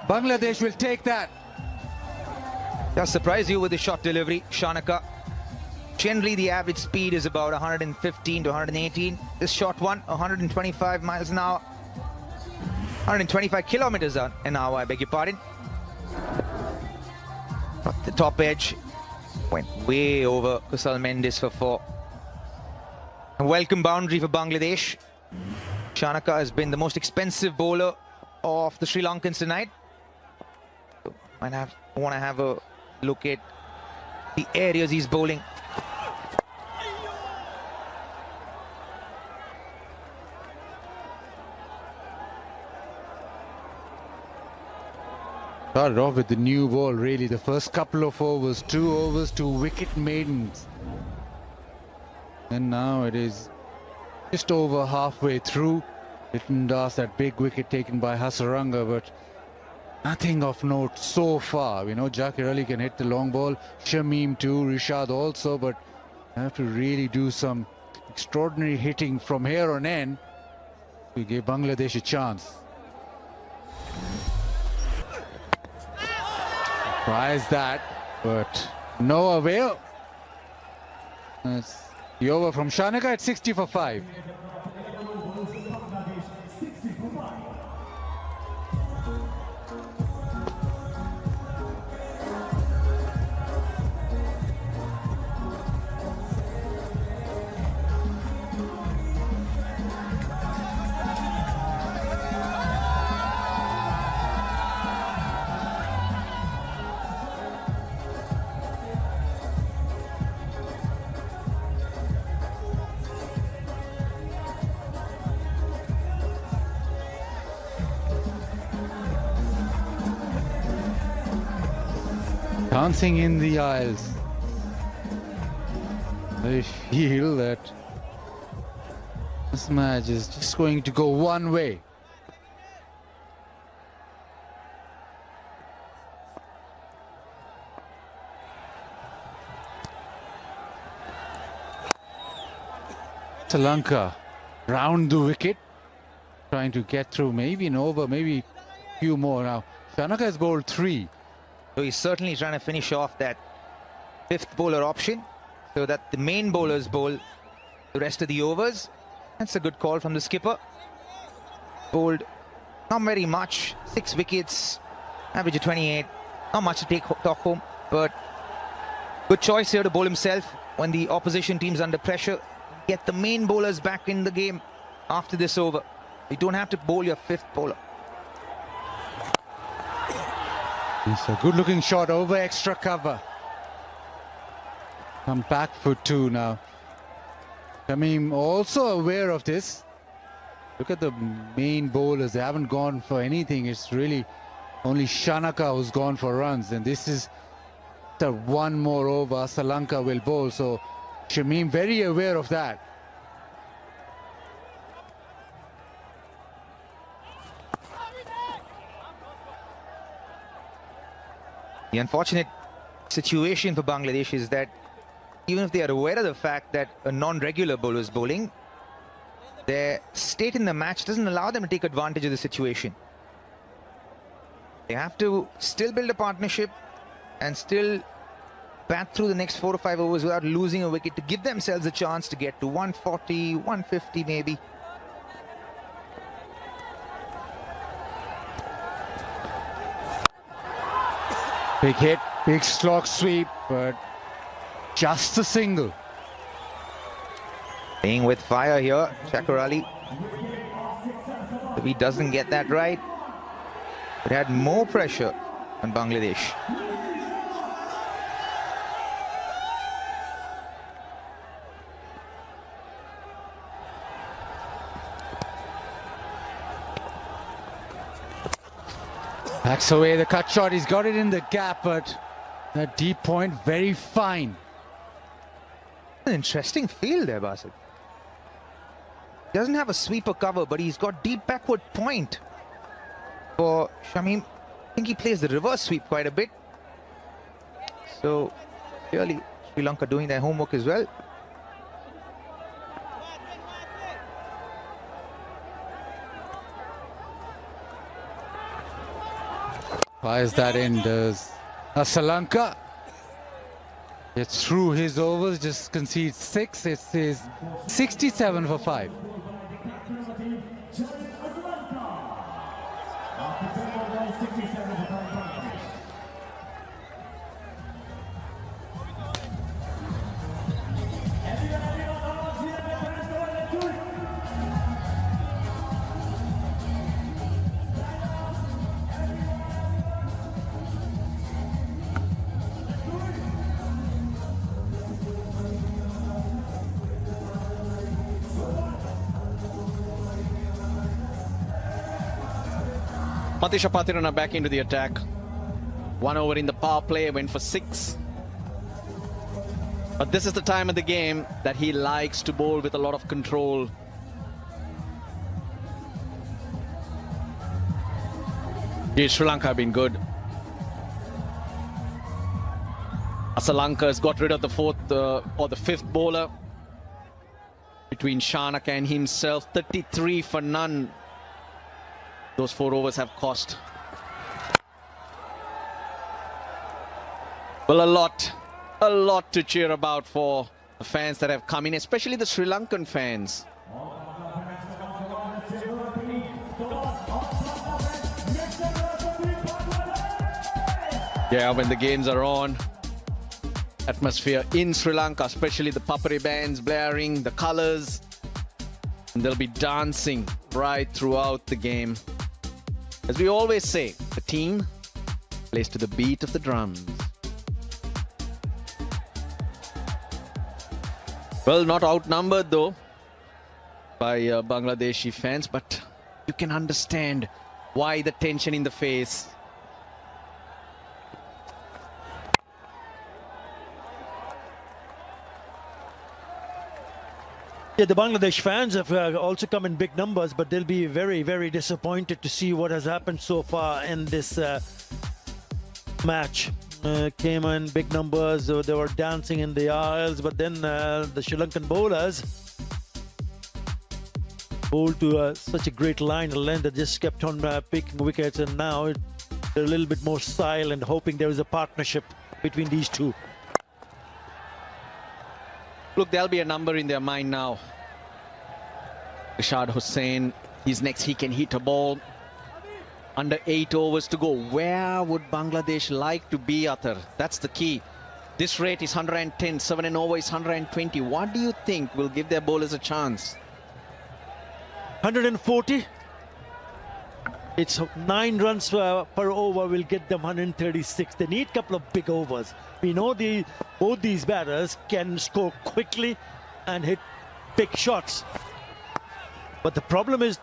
Speaker 11: Bangladesh will take that.
Speaker 12: Just surprise you with the shot delivery, Shanaka. Generally, the average speed is about 115 to 118. This short one, 125 miles an hour. 125 kilometers an hour, I beg your pardon. But the top edge went way over Kusal Mendes for 4. A welcome boundary for Bangladesh. Shanaka has been the most expensive bowler of the Sri Lankans tonight. So want to have a look at the areas he's bowling.
Speaker 11: Started off with the new ball, really. The first couple of overs, 2 wicket maidens. And now it is just over halfway through. Litton Das, that big wicket taken by Hasaranga, but nothing of note so far. We know Jakir Ali can hit the long ball, Shamim too, Rishad also, but you have to really do some extraordinary hitting from here on in to give Bangladesh a chance. Tries that, but no avail. That's the over from Shanaka at 60 for 5. Dancing in the aisles. I feel that this match is just going to go one way. Sri Lanka round the wicket, trying to get through maybe an over, maybe a few more. Now Shanaka has bowled 3.
Speaker 12: So he's certainly trying to finish off that 5th bowler option so that the main bowlers bowl the rest of the overs. That's a good call from the skipper. Bowled not very much, 6 wickets, average of 28. Not much to talk home, but good choice here to bowl himself when the opposition team's under pressure. Get the main bowlers back in the game after this over. You don't have to bowl your 5th bowler.
Speaker 11: It's a good-looking shot over extra cover. Come back for 2 now. Tamim also aware of this. Look at the main bowlers. They haven't gone for anything. It's really only Shanaka who's gone for runs. And this is the one more over Sri Lanka will bowl. So Shamim very aware of that.
Speaker 12: The unfortunate situation for Bangladesh is that even if they are aware of the fact that a non-regular bowler is bowling, their state in the match doesn't allow them to take advantage of the situation. They have to still build a partnership and still bat through the next 4 or 5 overs without losing a wicket to give themselves a chance to get to 140, 150 maybe.
Speaker 11: Big hit, big slog sweep, but just a single.
Speaker 12: Playing with fire here, Jakir Ali. If he doesn't get that right, it had more pressure on Bangladesh.
Speaker 11: Backs away the cut shot. He's got it in the gap, but that deep point, very fine.
Speaker 12: An interesting field there, Basit. He doesn't have a sweeper cover, but he's got deep backward point for Shamim. I think he plays the reverse sweep quite a bit. So clearly Sri Lanka doing their homework as well.
Speaker 11: Fires that in, does Sri Lanka. It's through his overs, just concedes 6. It is 67 for 5.
Speaker 1: Matisha Patirana back into the attack. 1 over in the power play, went for 6. But this is the time of the game that he likes to bowl with a lot of control. Yeah, Sri Lanka have been good. Asalanka has got rid of the fourth or the fifth bowler between Shanaka and himself. 33 for none. Those 4 overs have cost. Well, a lot to cheer about for the fans that have come in, especially the Sri Lankan fans. Yeah, when the games are on, atmosphere in Sri Lanka, especially the papari bands blaring, the colours, and they'll be dancing right throughout the game. As we always say, the team plays to the beat of the drums. Well, not outnumbered though by Bangladeshi fans, but you can understand why the tension in the face.
Speaker 6: Yeah, the Bangladesh fans have also come in big numbers, but they'll be very, very disappointed to see what has happened so far in this match. Came in big numbers, they were dancing in the aisles, but then the Sri Lankan bowlers bowled to such a great line of length that just kept on picking wickets, and now they're a little bit more silent, hoping there is a partnership between these two.
Speaker 1: Look, there'll be a number in their mind now. Rashad Hussain, he's next, he can hit a ball. Under 8 overs to go. Where would Bangladesh like to be, Athar? That's the key. This rate is 110, 7 and over is 120. What do you think will give their bowlers a chance?
Speaker 6: 140. It's 9 runs per over will get them 136. They need a couple of big overs. We know both these batters can score quickly and hit big shots. But the problem is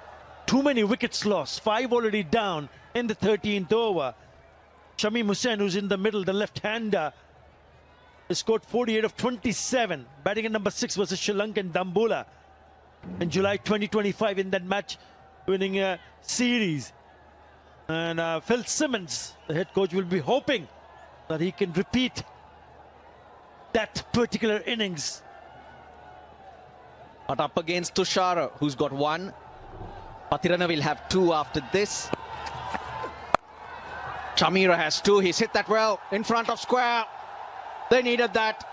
Speaker 6: too many wickets lost. 5 already down in the 13th over. Shamim Hussain, who's in the middle, the left-hander, has scored 48 of 27. Batting at number 6 versus Sri Lankan Dambula in July 2025 in that match winning series. And Phil Simmons, the head coach, will be hoping that he can repeat that particular innings.
Speaker 1: But up against Tushara, who's got 1. Pathirana will have 2 after this. Chamira has 2. He's hit that well in front of square. They needed that.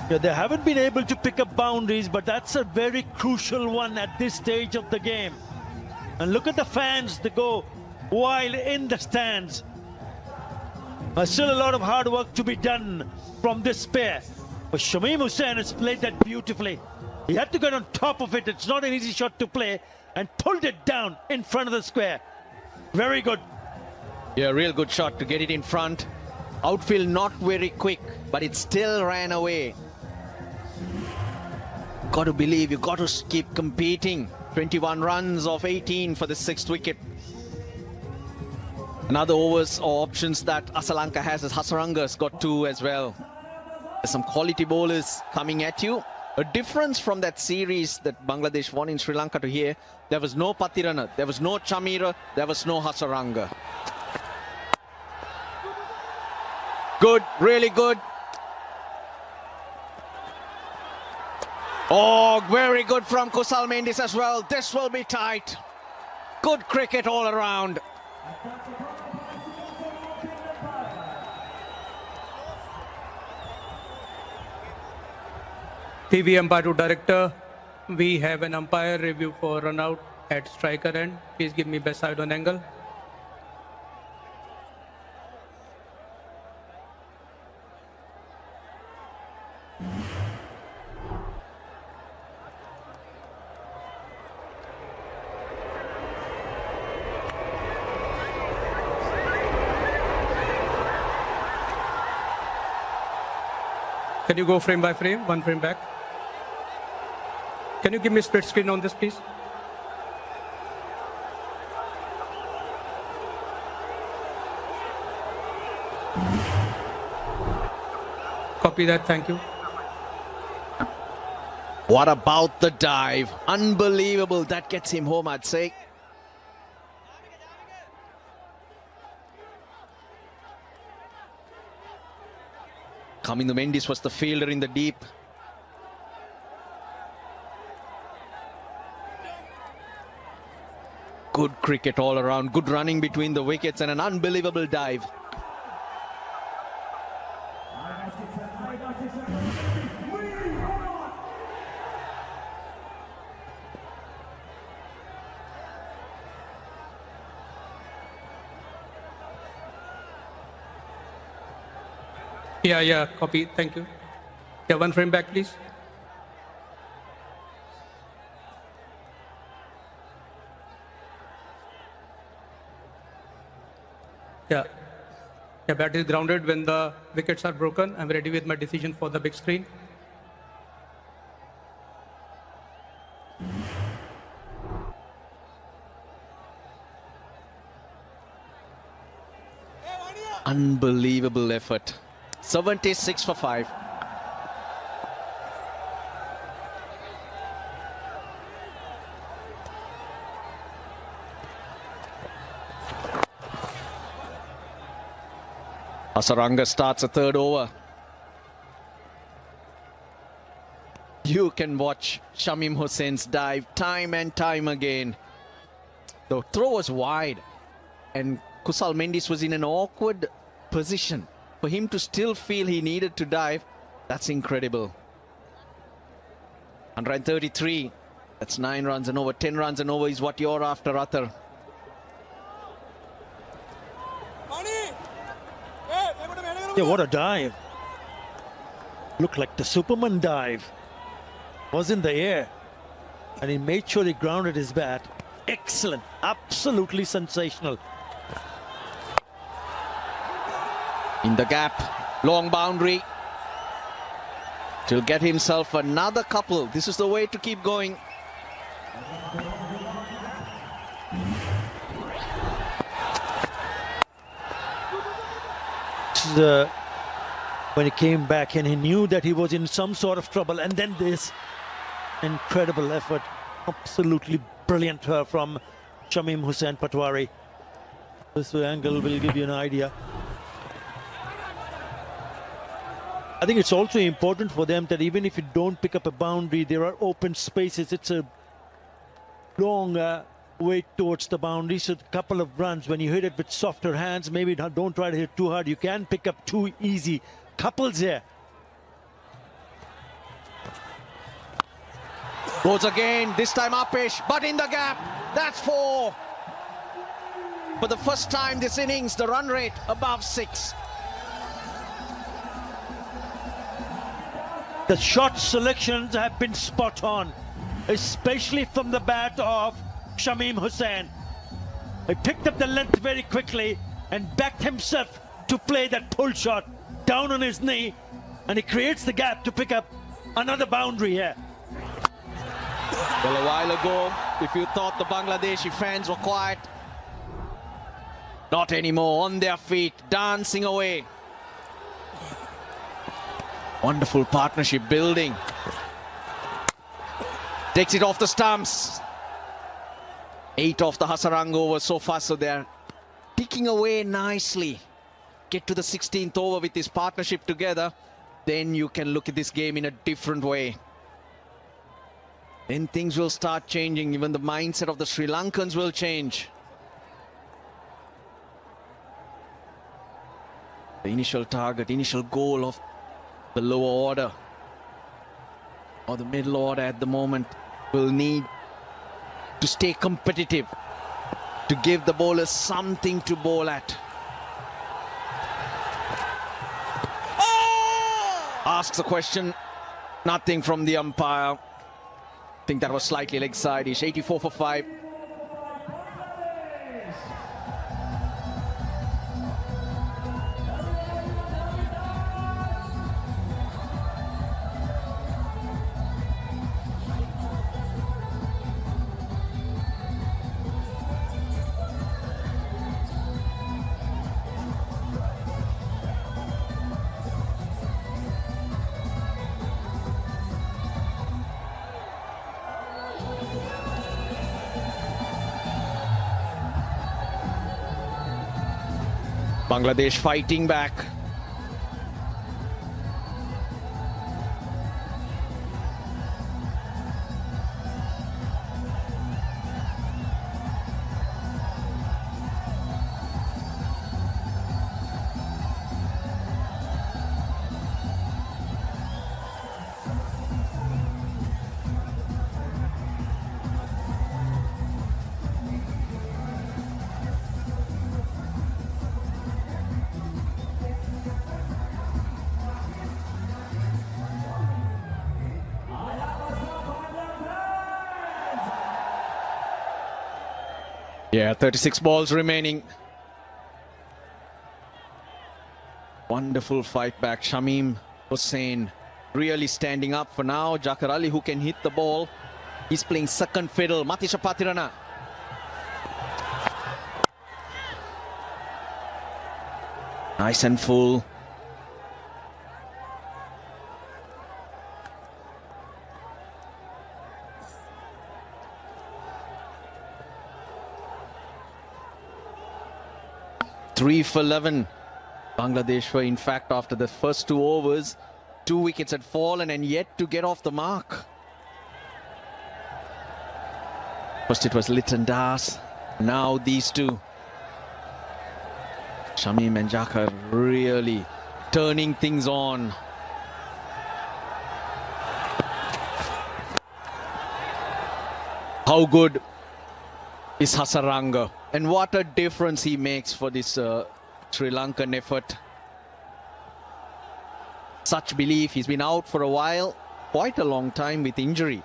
Speaker 6: Yeah, they haven't been able to pick up boundaries, but that's a very crucial one at this stage of the game. And look at the fans, they go wild in the stands. There's still a lot of hard work to be done from this pair. But Shamim Hussain has played that beautifully. He had to get on top of it. It's not an easy shot to play, and pulled it down in front of the square. Very good.
Speaker 1: Yeah, real good shot to get it in front. Outfield not very quick, but it still ran away. Got to believe, you got to keep competing. 21 runs off 18 for the 6th wicket. Another overs or options that Asalanka has is Hasaranga's got 2 as well. There's some quality bowlers coming at you. A difference from that series that Bangladesh won in Sri Lanka to here, there was no Pathirana, there was no Chamira, there was no Hasaranga. Good, really good. Oh, very good from Kusal Mendis as well. This will be tight. Good cricket all around.
Speaker 7: TV umpire to director. We have an umpire review for run out at striker end. Please give me best side on angle. Can you go frame by frame, 1 frame back? Can you give me split screen on this, please? copy that. Thank you.
Speaker 1: What about the dive? Unbelievable. That gets him home, I'd say. Kamindu Mendis was the fielder in the deep. Good cricket all around. Good running between the wickets and an unbelievable dive.
Speaker 7: Yeah, copy. Thank you. Yeah, one frame back, please. Yeah, bat is grounded when the wickets are broken. I'm ready with my decision for the big screen.
Speaker 1: Unbelievable effort. 76 for 5. Hasaranga starts a third over. You can watch Shamim Hussein's dive time and time again. The throw was wide and Kusal Mendis was in an awkward position. For him to still feel he needed to dive, that's incredible. 133, that's 9 runs and over. 10 runs and over is what you're after, Athar.
Speaker 6: Yeah, what a dive. Looked like the Superman dive. Was in the air. And he made sure he grounded his bat. Excellent. Absolutely sensational.
Speaker 1: In the gap, long boundary. He'll get himself another couple. This is the way to keep going.
Speaker 6: When he came back and he knew that he was in some sort of trouble, and then this incredible effort, absolutely brilliant from Shamim Hussain Patwari. This angle will give you an idea. I think it's also important for them that even if you don't pick up a boundary, there are open spaces. It's a long way towards the boundary, so a couple of runs. When you hit it with softer hands, maybe don't try to hit too hard. You can pick up 2 easy couples here.
Speaker 1: Goes again, this time Upish, but in the gap. That's 4. For the first time this innings, the run rate above 6.
Speaker 6: The shot selections have been spot on, especially from the bat of Shamim Hussain. He picked up the length very quickly and backed himself to play that pull shot down on his knee, and he creates the gap to pick up another boundary here.
Speaker 1: Well, a while ago, if you thought the Bangladeshi fans were quiet, not anymore. On their feet, dancing away. Wonderful partnership building. Takes it off the stumps. 8 off the Hasaranga over so far, so they're ticking away nicely. Get to the 16th over with this partnership together, then you can look at this game in a different way. Then things will start changing. Even the mindset of the Sri Lankans will change. The initial target, initial goal of the lower order or the middle order at the moment will need to stay competitive, to give the bowlers something to bowl at. Asks a question, nothing from the umpire. I think that was slightly leg side-ish. 84 for 5. Bangladesh fighting back. Yeah, 36 balls remaining. Wonderful fight back. Shamim Hussain really standing up for now. Jakar Ali, who can hit the ball. He's playing second fiddle. Matisha Patirana. Nice and full. Three for 11. Bangladesh were, in fact, after the first 2 overs, 2 wickets had fallen and yet to get off the mark. First it was Litton Das, now these two. Shamim and Jakar really turning things on. How good is Hasaranga? And what a difference he makes for this Sri Lankan effort. Such belief. He's been out for a while, quite a long time with injury.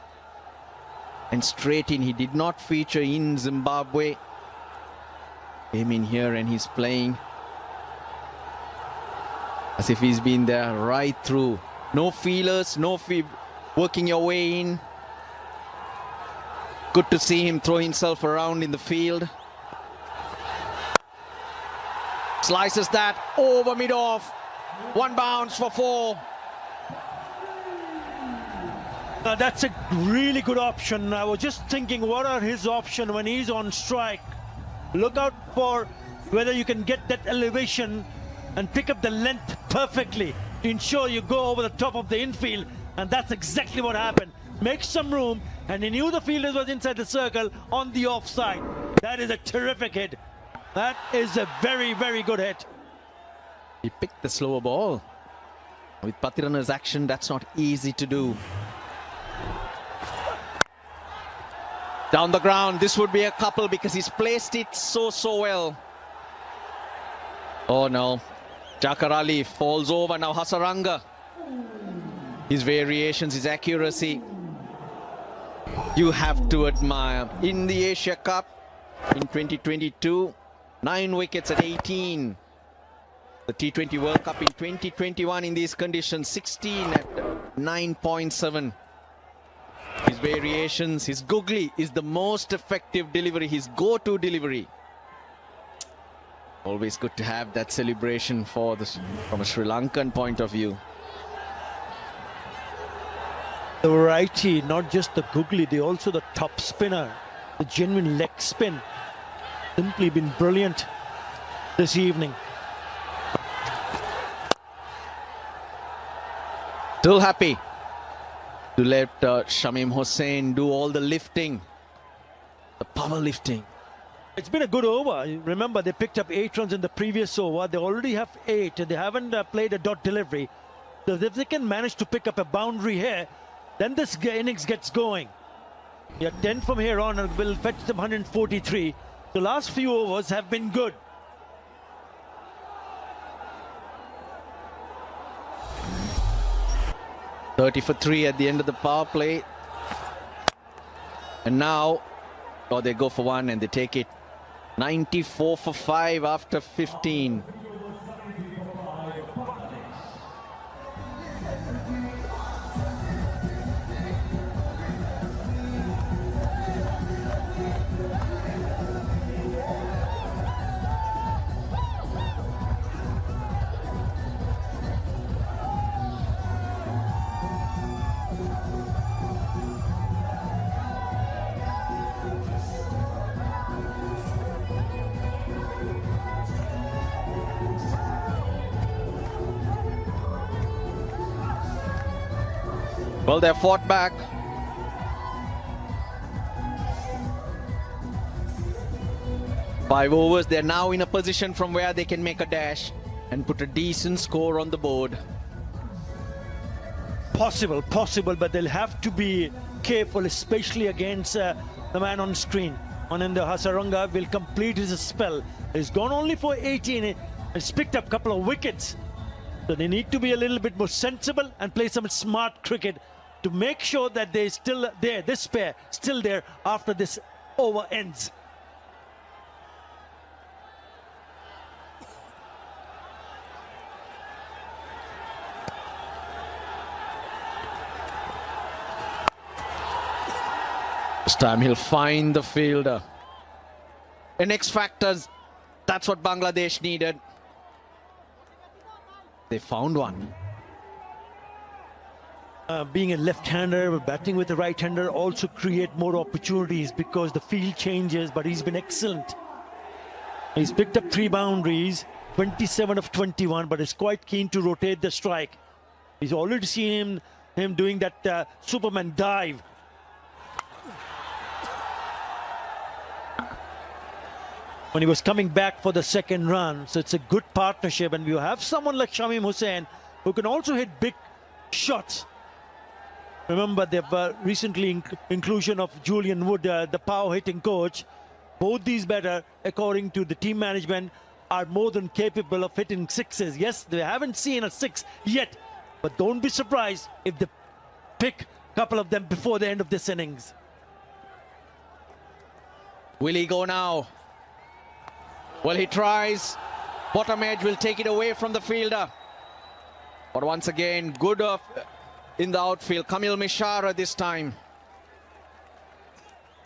Speaker 1: And straight in, he did not feature in Zimbabwe. Came in here and he's playing as if he's been there right through. No feelers, no working your way in. Good to see him throw himself around in the field. Slices that over mid-off. 1 bounce for 4.
Speaker 6: That's a really good option. I was just thinking, what are his options when he's on strike? Look out for whether you can get that elevation and pick up the length perfectly to ensure you go over the top of the infield. And that's exactly what happened. Make some room, and he knew the fielder was inside the circle on the offside. That is a terrific hit. That is a very, very good hit.
Speaker 1: He picked the slower ball. With Patirana's action, that's not easy to do. Down the ground, this would be a couple because he's placed it so well. Oh no. Jakar Ali falls over. Now Hasaranga. His variations, his accuracy, you have to admire. In the Asia Cup in 2022, 9 wickets at 18. The T20 World Cup in 2021 in these conditions, 16 at 9.7. His variations, his googly is the most effective delivery, his go-to delivery. Always good to have that celebration for this from a Sri Lankan point of view.
Speaker 6: The variety, not just the googly, they also the top spinner, the genuine leg spin. Simply been brilliant this evening.
Speaker 1: Still happy to let Shamim Hussain do all the lifting, the power lifting.
Speaker 6: It's been a good over. Remember, they picked up 8 runs in the previous over. They already have 8. They haven't played a dot delivery. So if they can manage to pick up a boundary here, then this innings gets going. Yeah, 10 from here on and will fetch them 143. The last few overs have been good.
Speaker 1: .30 for 3 at the end of the power play. And now, they go for 1 and they take it. 94 for 5 after 15. Well, they've fought back. Five overs, they're now in a position from where they can make a dash and put a decent score on the board.
Speaker 6: Possible, but they'll have to be careful, especially against the man on screen. Ananda Hasaranga will complete his spell. He's gone only for 18. He's picked up a couple of wickets. So they need to be a little bit more sensible and play some smart cricket to make sure that they're still there, this pair still there after this over ends.
Speaker 1: This time he'll find the fielder. In X factors, that's what Bangladesh needed. They found one.
Speaker 6: Being a left-hander, batting with a right-hander also create more opportunities because the field changes, but he's been excellent. He's picked up 3 boundaries, 27 of 21, but is quite keen to rotate the strike. He's already seen him doing that Superman dive. When he was coming back for the second run. So it's a good partnership, and you have someone like Shamim Hussain who can also hit big shots. Remember, they've recently inclusion of Julian Wood, the power hitting coach. Both these batters, according to the team management, are more than capable of hitting sixes. Yes, they haven't seen a 6 yet, but don't be surprised if they pick a couple of them before the end of this innings.
Speaker 1: Will he go now? Well, he tries. Bottom edge will take it away from the fielder. But once again, good in the outfield. Kamil Mishara this time.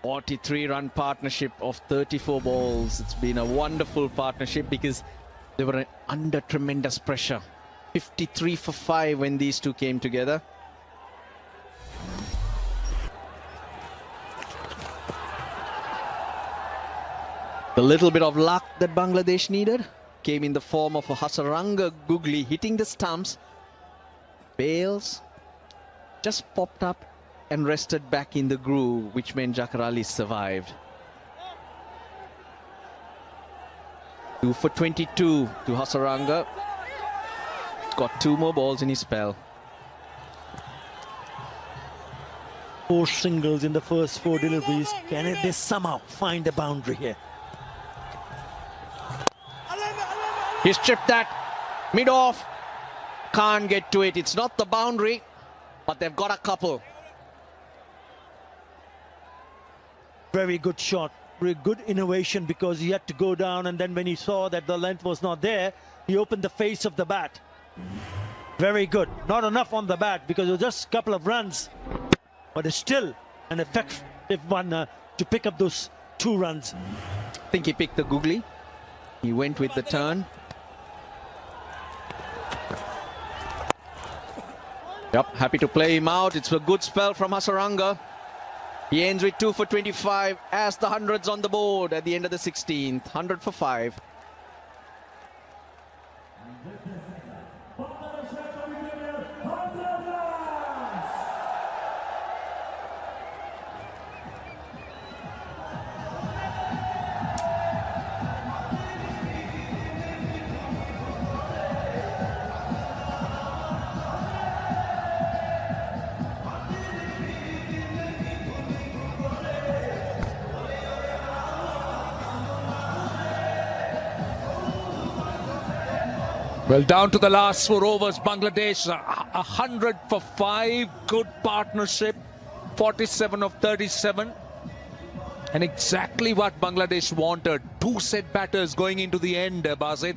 Speaker 1: 43-run partnership of 34 balls. It's been a wonderful partnership because they were under tremendous pressure. 53 for 5 when these two came together. The little bit of luck that Bangladesh needed came in the form of a Hasaranga googly hitting the stumps. Bales just popped up and rested back in the groove, which meant Jakar Ali survived. 2 for 22 to Hasaranga. Got 2 more balls in his spell.
Speaker 6: 4 singles in the first 4 deliveries. Can they somehow find a boundary here?
Speaker 1: He's chipped that mid-off. Can't get to it. It's not the boundary, but they've got a couple.
Speaker 6: Very good shot. Very good innovation because he had to go down, and then when he saw that the length was not there, he opened the face of the bat. Very good. Not enough on the bat because it was just a couple of runs, but it's still an effective one to pick up those 2 runs.
Speaker 1: I think he picked the googly. He went with the turn. Yep, happy to play him out. It's a good spell from Hasaranga. He ends with 2 for 25 as the hundreds on the board at the end of the 16th. 100 for 5.
Speaker 5: Well, down to the last 4 overs, Bangladesh 100 for 5. Good partnership, 47 of 37. And exactly what Bangladesh wanted. 2 set batters going into the end, Basit.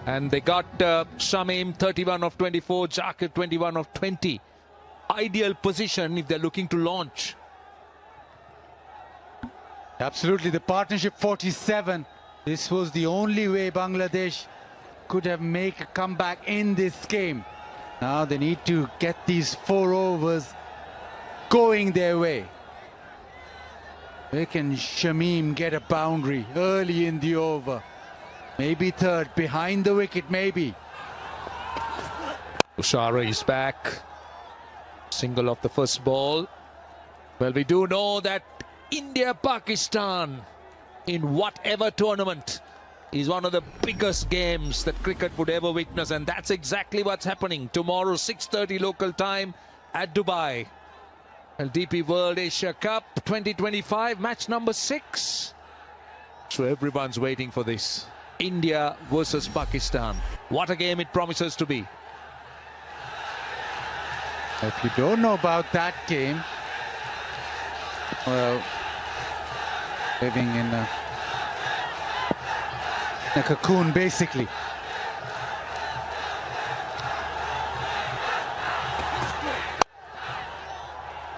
Speaker 5: And they got Shamim 31 of 24, Jakar 21 of 20. Ideal position if they're looking to launch.
Speaker 11: Absolutely, the partnership 47. This was the only way Bangladesh could have made a comeback in this game. Now they need to get these 4 overs going their way. Where can Shamim get a boundary early in the over? Maybe third, behind the wicket, maybe.
Speaker 5: Ushara is back. Single off the first ball. Well, we do know that India-Pakistan in whatever tournament is one of the biggest games that cricket would ever witness, and that's exactly what's happening tomorrow, 6:30 local time at Dubai. LDP World Asia Cup 2025, match number 6. So everyone's waiting for this. India versus Pakistan. What a game it promises to be.
Speaker 11: If you don't know about that game, well, living in a cocoon, basically.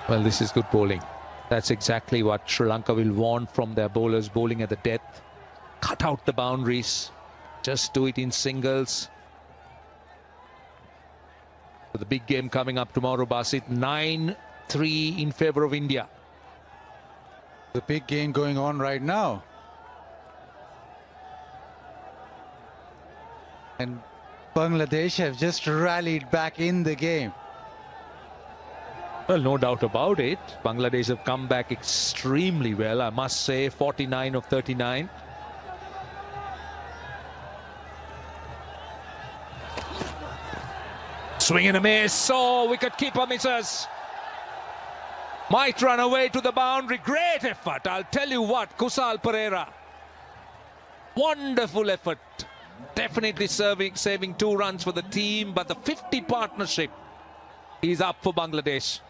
Speaker 5: Well, this is good bowling. That's exactly what Sri Lanka will want from their bowlers, bowling at the death. Cut out the boundaries. Just do it in singles. So the big game coming up tomorrow, Basit, 9-3 in favour of India.
Speaker 11: The big game going on right now. And Bangladesh have just rallied back in the game.
Speaker 5: Well, no doubt about it. Bangladesh have come back extremely well, I must say. 49 of 39. Swing and a miss. Oh, wicket-keeper misses. Might run away to the boundary. Great effort. I'll tell you what, Kusal Perera. Wonderful effort. Definitely saving 2 runs for the team, but the 50 partnership is up for Bangladesh.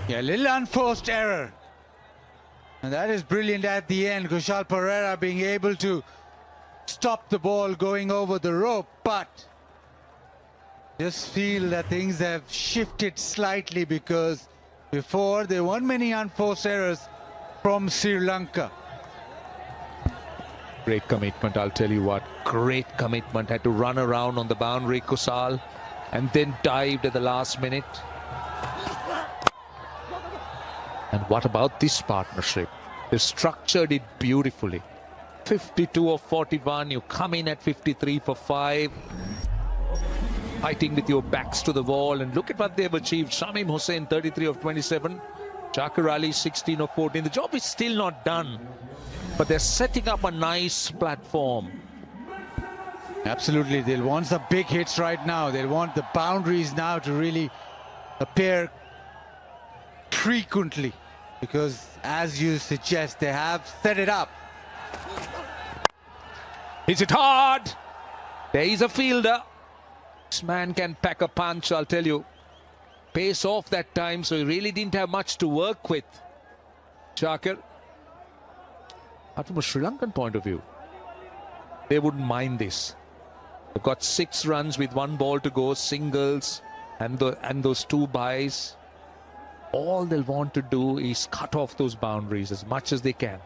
Speaker 11: Yeah, a little unforced error. And that is brilliant at the end. Kushal Perera being able to stop the ball going over the rope, but just feel that things have shifted slightly, because before there weren't many unforced errors from Sri Lanka.
Speaker 5: Great commitment, I'll tell you what. Great commitment. Had to run around on the boundary, Kusal, and then dived at the last minute. And what about this partnership? They structured it beautifully. 52 of 41. You come in at 53 for 5. Fighting with your backs to the wall. And look at what they've achieved. Shamim Hussain, 33 of 27. Shakir Ali, 16 of 14. The job is still not done, but they're setting up a nice platform.
Speaker 11: Absolutely. They'll want the big hits right now. They'll want the boundaries now to really appear frequently, because as you suggest, they have set it up.
Speaker 5: Hits it hard. There is a fielder. This man can pack a punch, I'll tell you. Pace off that time, so he really didn't have much to work with. Shakir. But from a Sri Lankan point of view, they wouldn't mind this. They've got 6 runs with 1 ball to go, singles, and those 2 byes. All they'll want to do is cut off those boundaries as much as they can.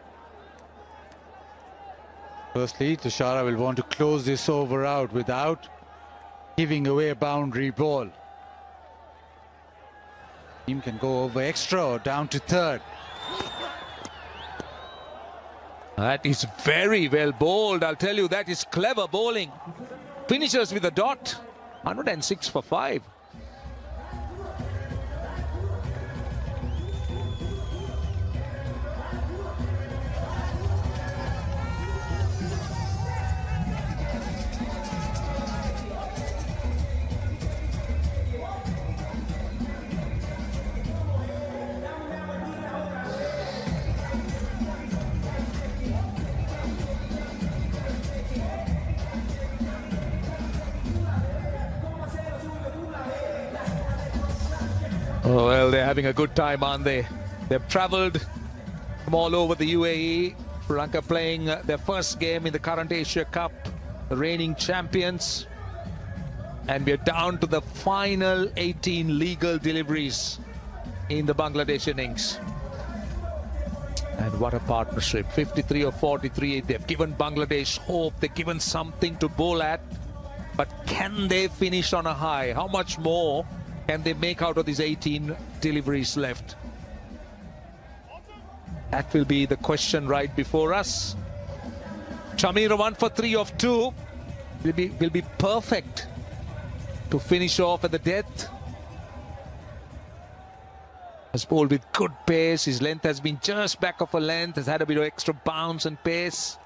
Speaker 11: Firstly, Tushara will want to close this over out without giving away a boundary ball. Team can go over extra or down to 3rd.
Speaker 5: That is very well bowled, I'll tell you. That is clever bowling. Finishes with a dot. 106 for 5. Oh, well, they're having a good time, aren't they? They've travelled from all over the UAE. Sri Lanka playing their first game in the current Asia Cup, the reigning champions. And we're down to the final 18 legal deliveries in the Bangladesh innings. And what a partnership. 53 or 43. They've given Bangladesh hope. They've given something to bowl at. But can they finish on a high? How much more can they make out of these 18 deliveries left? That will be the question right before us. Chamira 1 for 3 of 2 will be perfect to finish off at the death. Has bowled with good pace. His length has been just back of a length. Has had a bit of extra bounce and pace.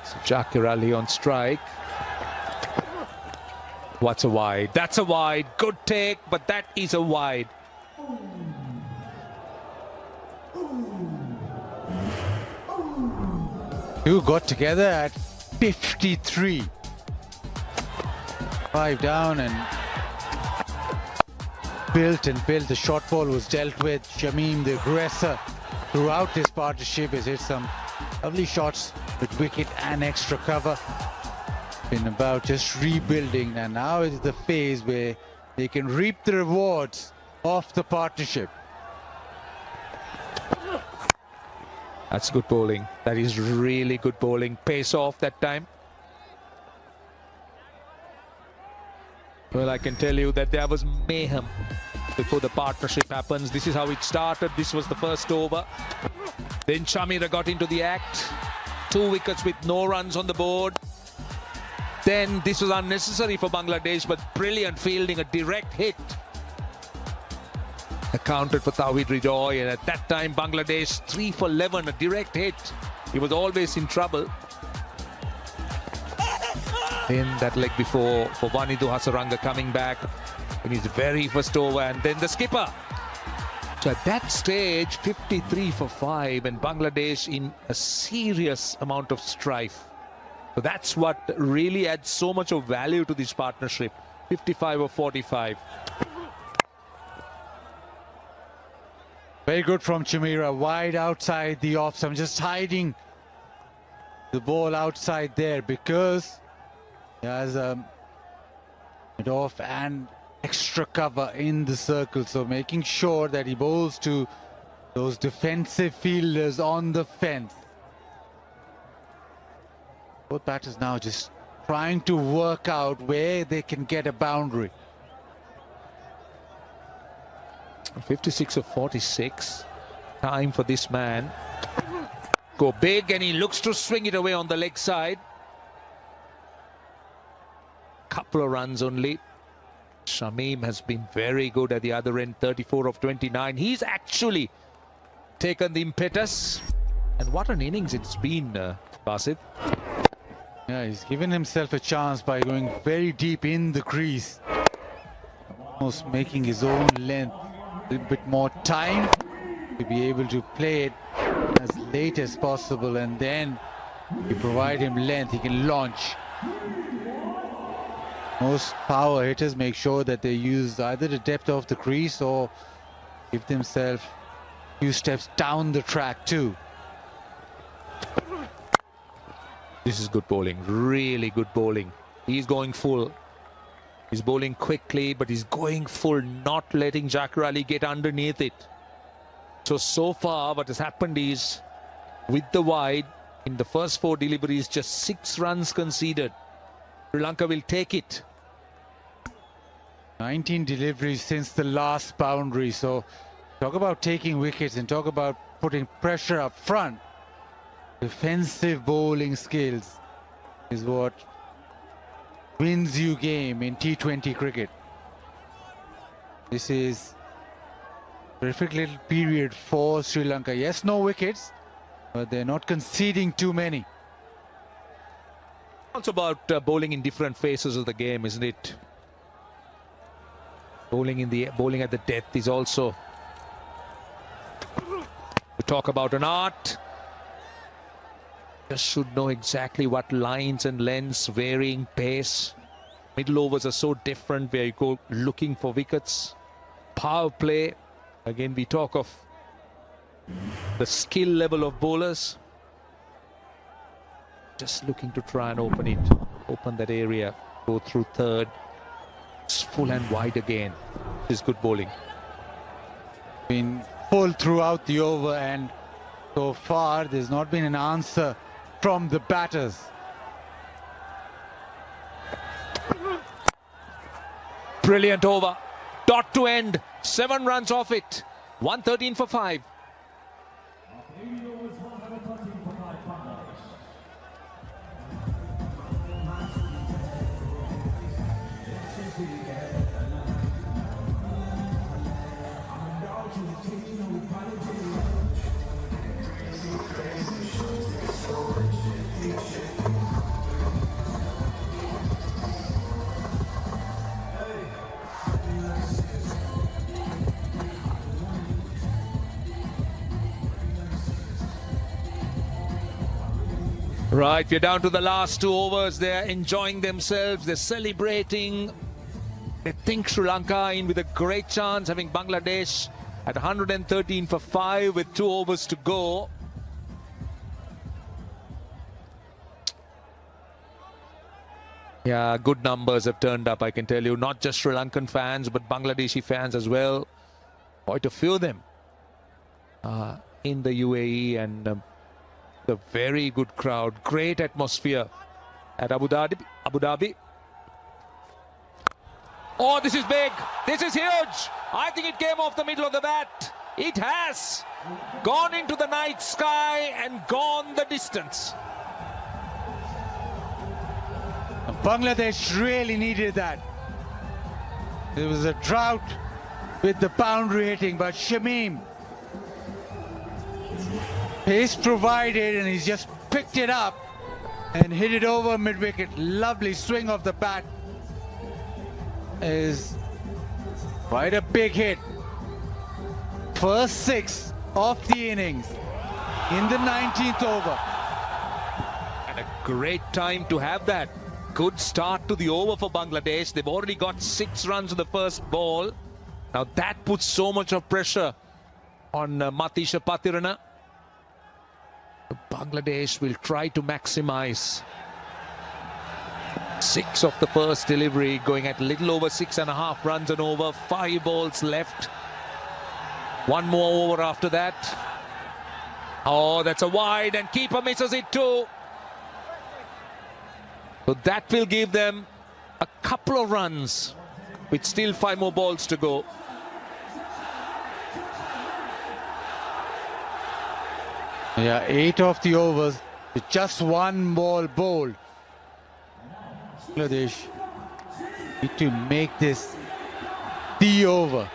Speaker 5: So Jakir Ali on strike. What's a wide? That's a wide. Good take, but that is a wide.
Speaker 11: Two got together at 53. 5 down and built. The short ball was dealt with. Shamim, the aggressor, throughout this partnership has hit some lovely shots with wicket and extra cover. Been about just rebuilding, and now is the phase where they can reap the rewards of the partnership.
Speaker 5: That's good bowling. That is really good bowling. Pace off that time. Well, I can tell you that there was mayhem before the partnership happens. This is how it started. This was the first over. Then Chamira got into the act. 2 wickets with no runs on the board. Then this was unnecessary for Bangladesh, but brilliant fielding, a direct hit. Accounted for Tawhid Ridoy, and at that time Bangladesh 3 for 11, a direct hit. He was always in trouble. Then that leg before for Vanidu Hasaranga coming back in his very first over, and then the skipper. So at that stage 53 for 5 and Bangladesh in a serious amount of strife. So that's what really adds so much of value to this partnership. 55 or 45.
Speaker 11: Very good from Chamira, wide outside the offs. I'm just hiding the ball outside there because he has it off and extra cover in the circle. So making sure that he bowls to those defensive fielders on the fence. Both batters now just trying to work out where they can get a boundary.
Speaker 5: 56 of 46. Time for this man. Go big, and he looks to swing it away on the leg side. Couple of runs only. Shamim has been very good at the other end. 34 of 29. He's actually taken the impetus. And what an innings it's been, Basit.
Speaker 11: Yeah, he's given himself a chance by going very deep in the crease. Almost making his own length. A little bit more time to be able to play it as late as possible, and then you provide him length, he can launch. Most power hitters make sure that they use either the depth of the crease or give themselves a few steps down the track too.
Speaker 5: This is good bowling, really good bowling. He's going full. He's bowling quickly, but he's going full, not letting Jakir Ali get underneath it. So far, what has happened is, with the wide, in the first 4 deliveries, just 6 runs conceded. Sri Lanka will take it.
Speaker 11: 19 deliveries since the last boundary. So talk about taking wickets and talk about putting pressure up front. Defensive bowling skills is what wins you game in T20 cricket. This is a terrific little period for Sri Lanka. Yes, no wickets, but they're not conceding too many.
Speaker 5: It's about bowling in different phases of the game, isn't it? Bowling at the depth is also. We talk about an art. Just should know exactly what lines and lengths, varying pace. Middle overs are so different where you go looking for wickets. Power play. Again, we talk of the skill level of bowlers. Just looking to try and open that area, go through third. It's full and wide again. This is good bowling.
Speaker 11: Been full throughout the over, and so far there's not been an answer from the batters.
Speaker 5: Brilliant over. Dot to end. 7 runs off it. 113 for 5. Right, we're down to the last 2 overs. They're enjoying themselves. They're celebrating. They think Sri Lanka in with a great chance, having Bangladesh at 113 for 5 with 2 overs to go. Yeah, good numbers have turned up, I can tell you. Not just Sri Lankan fans, but Bangladeshi fans as well. Quite a few of them in the UAE, and the very good crowd. Great atmosphere at Abu Dhabi. Oh, this is big. This is huge. I think it came off the middle of the bat. It has gone into the night sky and gone the distance.
Speaker 11: Bangladesh really needed that. There was a drought with the boundary hitting, but Shamim, pace provided, and he's just picked it up and hit it over mid-wicket. Lovely swing of the bat. Is quite a big hit. First 6 of the innings in the 19th over.
Speaker 5: And a great time to have that. Good start to the over for Bangladesh. They've already got 6 runs on the first ball. Now that puts so much of pressure on Matisha Pathirana. Bangladesh will try to maximize. 6 of the first delivery, going at a little over 6.5 runs and over. 5 balls left. 1 more over after that. Oh, that's a wide, and keeper misses it too. So that will give them a couple of runs with still 5 more balls to go.
Speaker 11: Yeah, 8 of the overs with just 1 ball bowled. Bangladesh need to make this the over,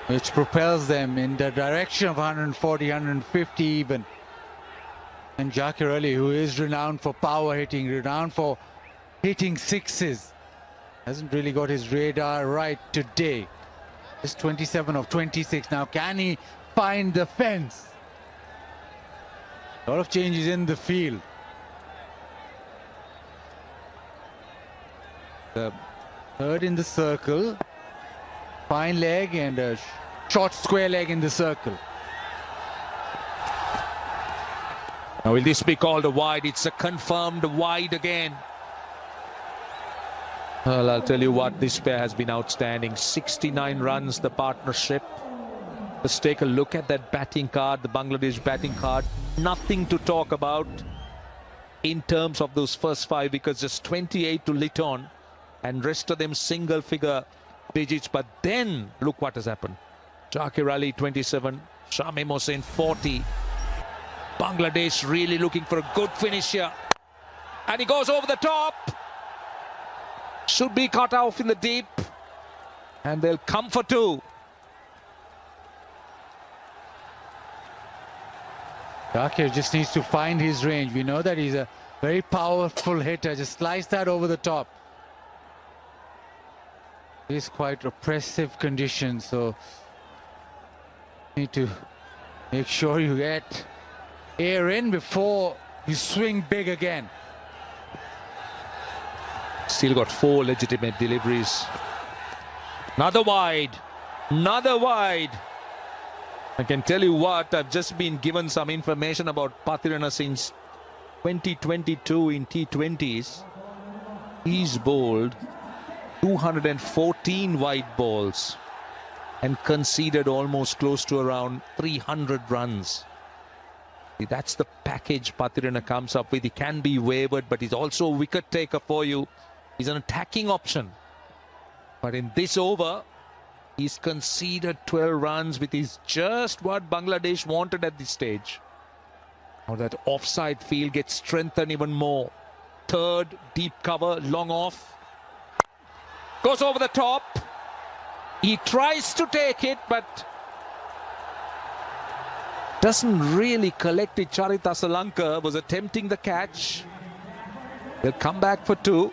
Speaker 11: which propels them in the direction of 140, 150 even. And Zakir Ali, who is renowned for power hitting, renowned for hitting sixes, hasn't really got his radar right today. Just 27 of 26. Now, can he find the fence? A lot of changes in the field. The third in the circle, fine leg, and a short square leg in the circle.
Speaker 5: Now will this be called a wide? It's a confirmed wide again. Well, I'll tell you what, this pair has been outstanding. 69 runs, the partnership. Let's take a look at that batting card, the Bangladesh batting card. Nothing to talk about in terms of those first 5 wickets, just 28 to Litton. And rest of them single figure digits. But then look what has happened. Zakir Ali 27, Shamim Hossain 40. Bangladesh really looking for a good finish here. And he goes over the top. Should be cut off in the deep. And they'll come for 2.
Speaker 11: Zakir just needs to find his range. We know that he's a very powerful hitter. Just slice that over the top. It's quite oppressive conditions, so you need to make sure you get air in before you swing big again.
Speaker 5: Still got 4 legitimate deliveries. Another wide. Another wide. I can tell you what, I've just been given some information about Pathirana since 2022 in T20s. He's bowled 214 wide balls and conceded almost close to around 300 runs. That's the package Pathirana comes up with. He can be wavered, but he's also a wicket taker for you. He's an attacking option. But in this over, he's conceded 12 runs, which is just what Bangladesh wanted at this stage. Now that offside field gets strengthened even more. Third, deep cover, long off. Goes over the top. He tries to take it, but doesn't really collect it. Charita Salanka was attempting the catch. They'll come back for 2.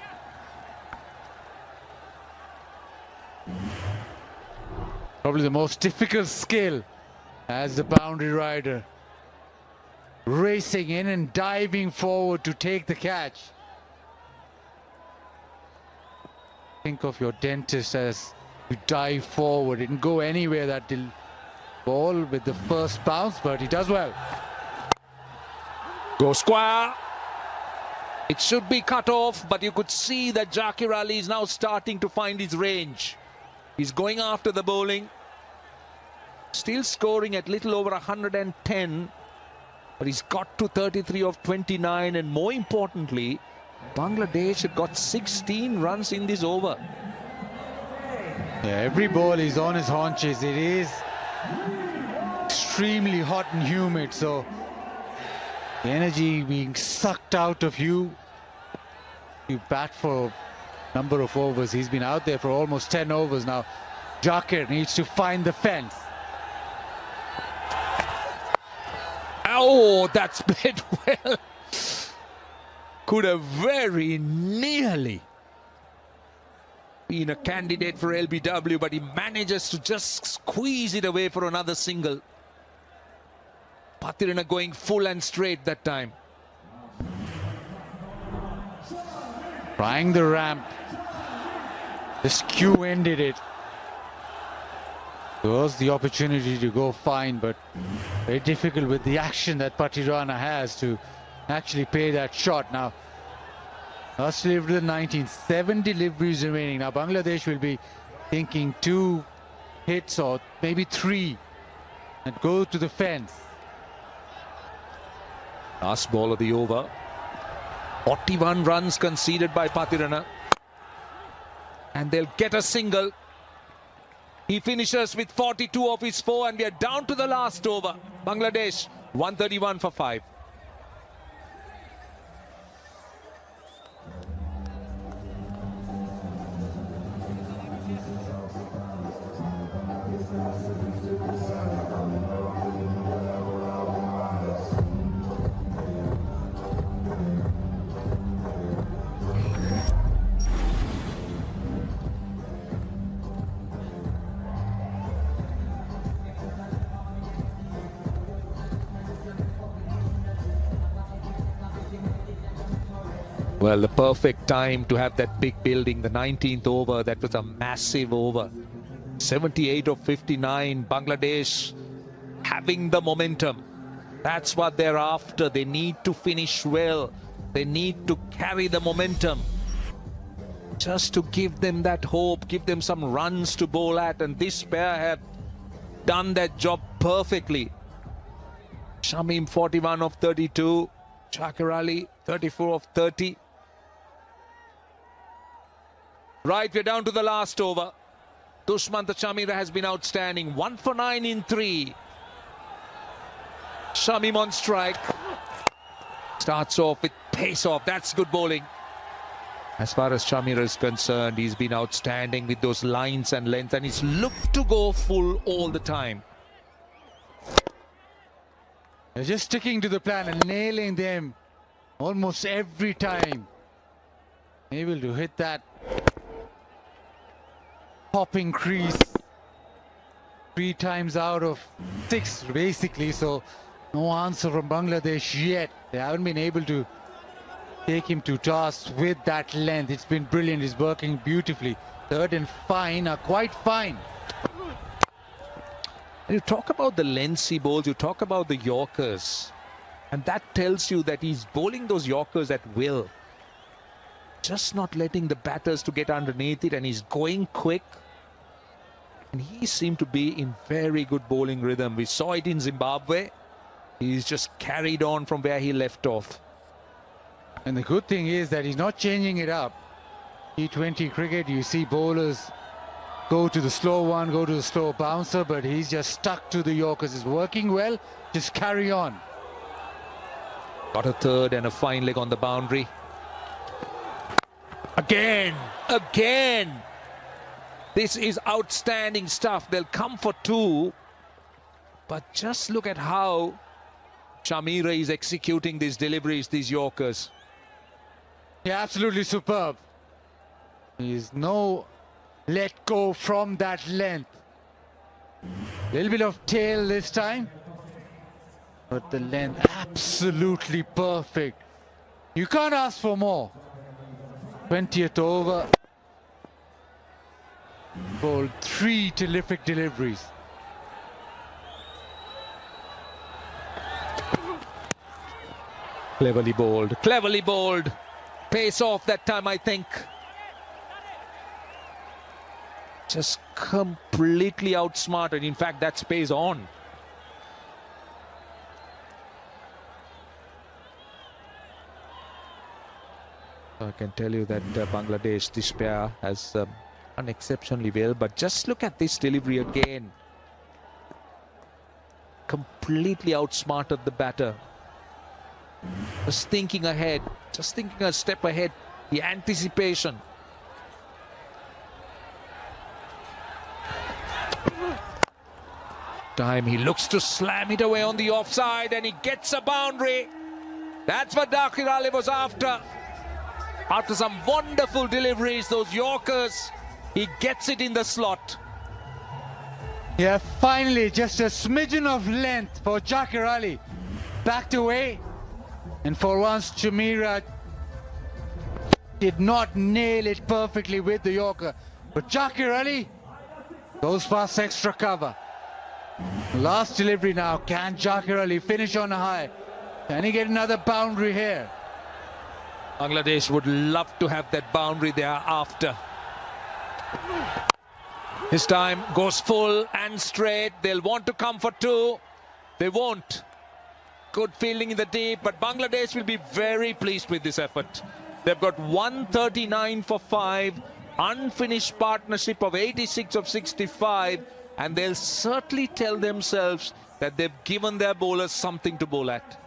Speaker 11: Probably the most difficult skill as the boundary rider. racing in and diving forward to take the catch. Think of your dentist as you dive forward. It can go anywhere, that ball with the first bounce, but he does well.
Speaker 5: Go square. It should be cut off, but you could see that Zakir Ali is now starting to find his range. He's going after the bowling. Still scoring at little over 110. But he's got to 33 of 29, and more importantly, Bangladesh had got 16 runs in this over.
Speaker 11: Yeah, every ball is on his haunches. It is extremely hot and humid, so the energy being sucked out of you. You bat for a number of overs. He's been out there for almost 10 overs now. Zakir needs to find the fence.
Speaker 5: Oh, that's played well. Could have very nearly been a candidate for LBW, but he manages to just squeeze it away for another single. Pathirana going full and straight that time.
Speaker 11: Trying the ramp. The skew ended it. There was the opportunity to go fine, but very difficult with the action that Pathirana has to actually pay that shot. Now, last delivery to the 19th, 7 deliveries remaining. Now, Bangladesh will be thinking 2 hits or maybe 3 and go to the fence.
Speaker 5: Last ball of the over. 41 runs conceded by Pathirana. And they'll get a single. He finishes with 42 of his 4, and we are down to the last over. Bangladesh 131 for 5. Well, the perfect time to have that big building, the 19th over. That was a massive over. 78 of 59. Bangladesh having the momentum. That's what they're after. They need to finish well. They need to carry the momentum. Just to give them that hope, give them some runs to bowl at. And this pair have done that job perfectly. Shamim 41 of 32. Zakir Ali 34 of 30. Right, we're down to the last over. Dushmantha Chameera has been outstanding. 1 for 9 in 3. Shamim on strike. Starts off with pace off. That's good bowling. As far as Chameera is concerned, he's been outstanding with those lines and length, and he's looked to go full all the time.
Speaker 11: They're just sticking to the plan and nailing them almost every time. Able to hit that popping crease 3 times out of 6 basically, so no answer from Bangladesh yet. They haven't been able to take him to task with that length. It's been brilliant. He's working beautifully. Third and fine are quite fine.
Speaker 5: You talk about the lengths he bowls, you talk about the Yorkers, and that tells you that he's bowling those Yorkers at will. Just not letting the batters to get underneath it, and he's going quick. And he seemed to be in very good bowling rhythm. We saw it in Zimbabwe. He's just carried on from where he left off.
Speaker 11: And the good thing is that he's not changing it up. T20 cricket, you see bowlers go to the slow one, go to the slow bouncer, but he's just stuck to the Yorkers. It's working well, just carry on.
Speaker 5: Got a third and a fine leg on the boundary. Again. This is outstanding stuff. They'll come for 2. But just look at how Chameera is executing these deliveries, these Yorkers.
Speaker 11: Yeah, absolutely superb. He's no let go from that length. Little bit of tail this time. But the length absolutely perfect. You can't ask for more. 20th over. Bowled 3 terrific deliveries.
Speaker 5: Cleverly bowled. Cleverly bowled. Pace off that time, I think. Just completely outsmarted. In fact, that space on. I can tell you that Bangladesh, this pair, has done exceptionally well. But just look at this delivery again. Completely outsmarted the batter. Just thinking ahead. Just thinking a step ahead. The anticipation. Time he looks to slam it away on the offside and he gets a boundary. That's what Dakir Ali was after. After some wonderful deliveries, those Yorkers, he gets it in the slot.
Speaker 11: Yeah, finally, just a smidgen of length for Dakir Ali. Backed away. And for once, Chamira did not nail it perfectly with the Yorker. But Dakir Ali goes past extra cover. Last delivery now. Can Dakir Ali finish on a high? Can he get another boundary here?
Speaker 5: Bangladesh would love to have that boundary there after. This time goes full and straight. They'll want to come for 2. They won't. Good fielding in the deep, but Bangladesh will be very pleased with this effort. They've got 139 for 5, unfinished partnership of 86 of 65, and they'll certainly tell themselves that they've given their bowlers something to bowl at.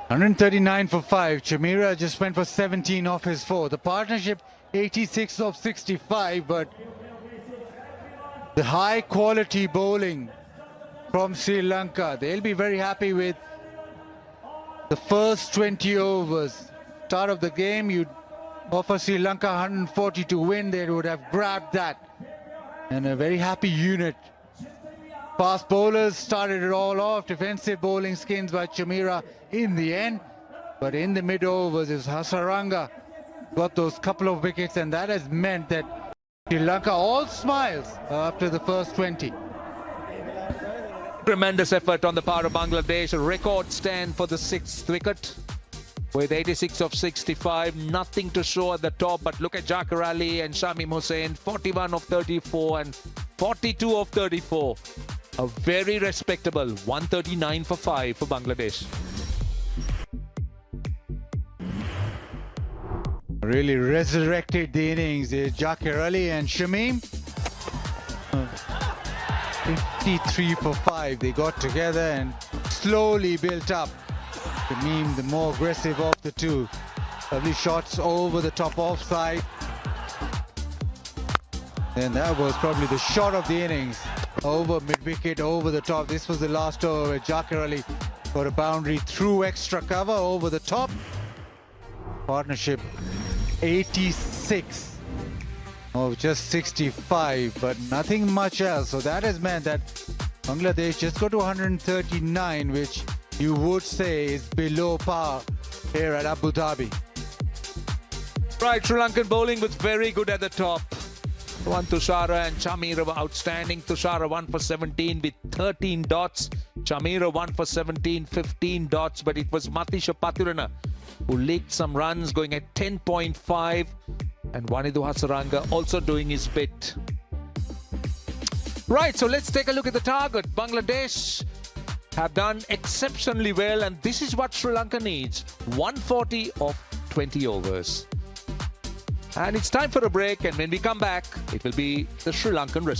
Speaker 11: $139 for 5. Chamira just went for 17 off his 4. The partnership 86 of 65, but the high quality bowling from Sri Lanka, they'll be very happy with the first 20 overs. Start of the game, you'd offer Sri Lanka 140 to win, they would have grabbed that. And a very happy unit. Fast bowlers started it all off. Defensive bowling skins by Chamira in the end. But in the mid-overs, it's Hasaranga got those couple of wickets, and that has meant that Sri Lanka all smiles after the first 20.
Speaker 5: Tremendous effort on the part of Bangladesh. A record stand for the 6th wicket with 86 of 65. Nothing to show at the top, but look at Dakir Ali and Shamim Hussain. 41 of 34 and 42 of 34. A very respectable 139 for 5 for Bangladesh.
Speaker 11: Really resurrected the innings. Dakir Ali and Shamim. 53 for 5. They got together and slowly built up. Shamim, the more aggressive of the two. Lovely shots over the top offside. And that was probably the shot of the innings. Over mid-wicket, over the top. This was the last over where Dakir Ali got a boundary through extra cover over the top. Partnership 86 of just 65, but nothing much else. So that has meant that Bangladesh just got to 139, which you would say is below par here at Abu Dhabi.
Speaker 5: Right, Sri Lankan bowling was very good at the top. One Tushara and Chamira were outstanding. Tushara 1 for 17 with 13 dots. Chamira 1 for 17, 15 dots. But it was Matisha Pathurana who leaked some runs, going at 10.5. And Wanidu Hasaranga also doing his bit. Right, so let's take a look at the target. Bangladesh have done exceptionally well, and this is what Sri Lanka needs. 140 of 20 overs. And it's time for a break, and when we come back, it will be the Sri Lankan response.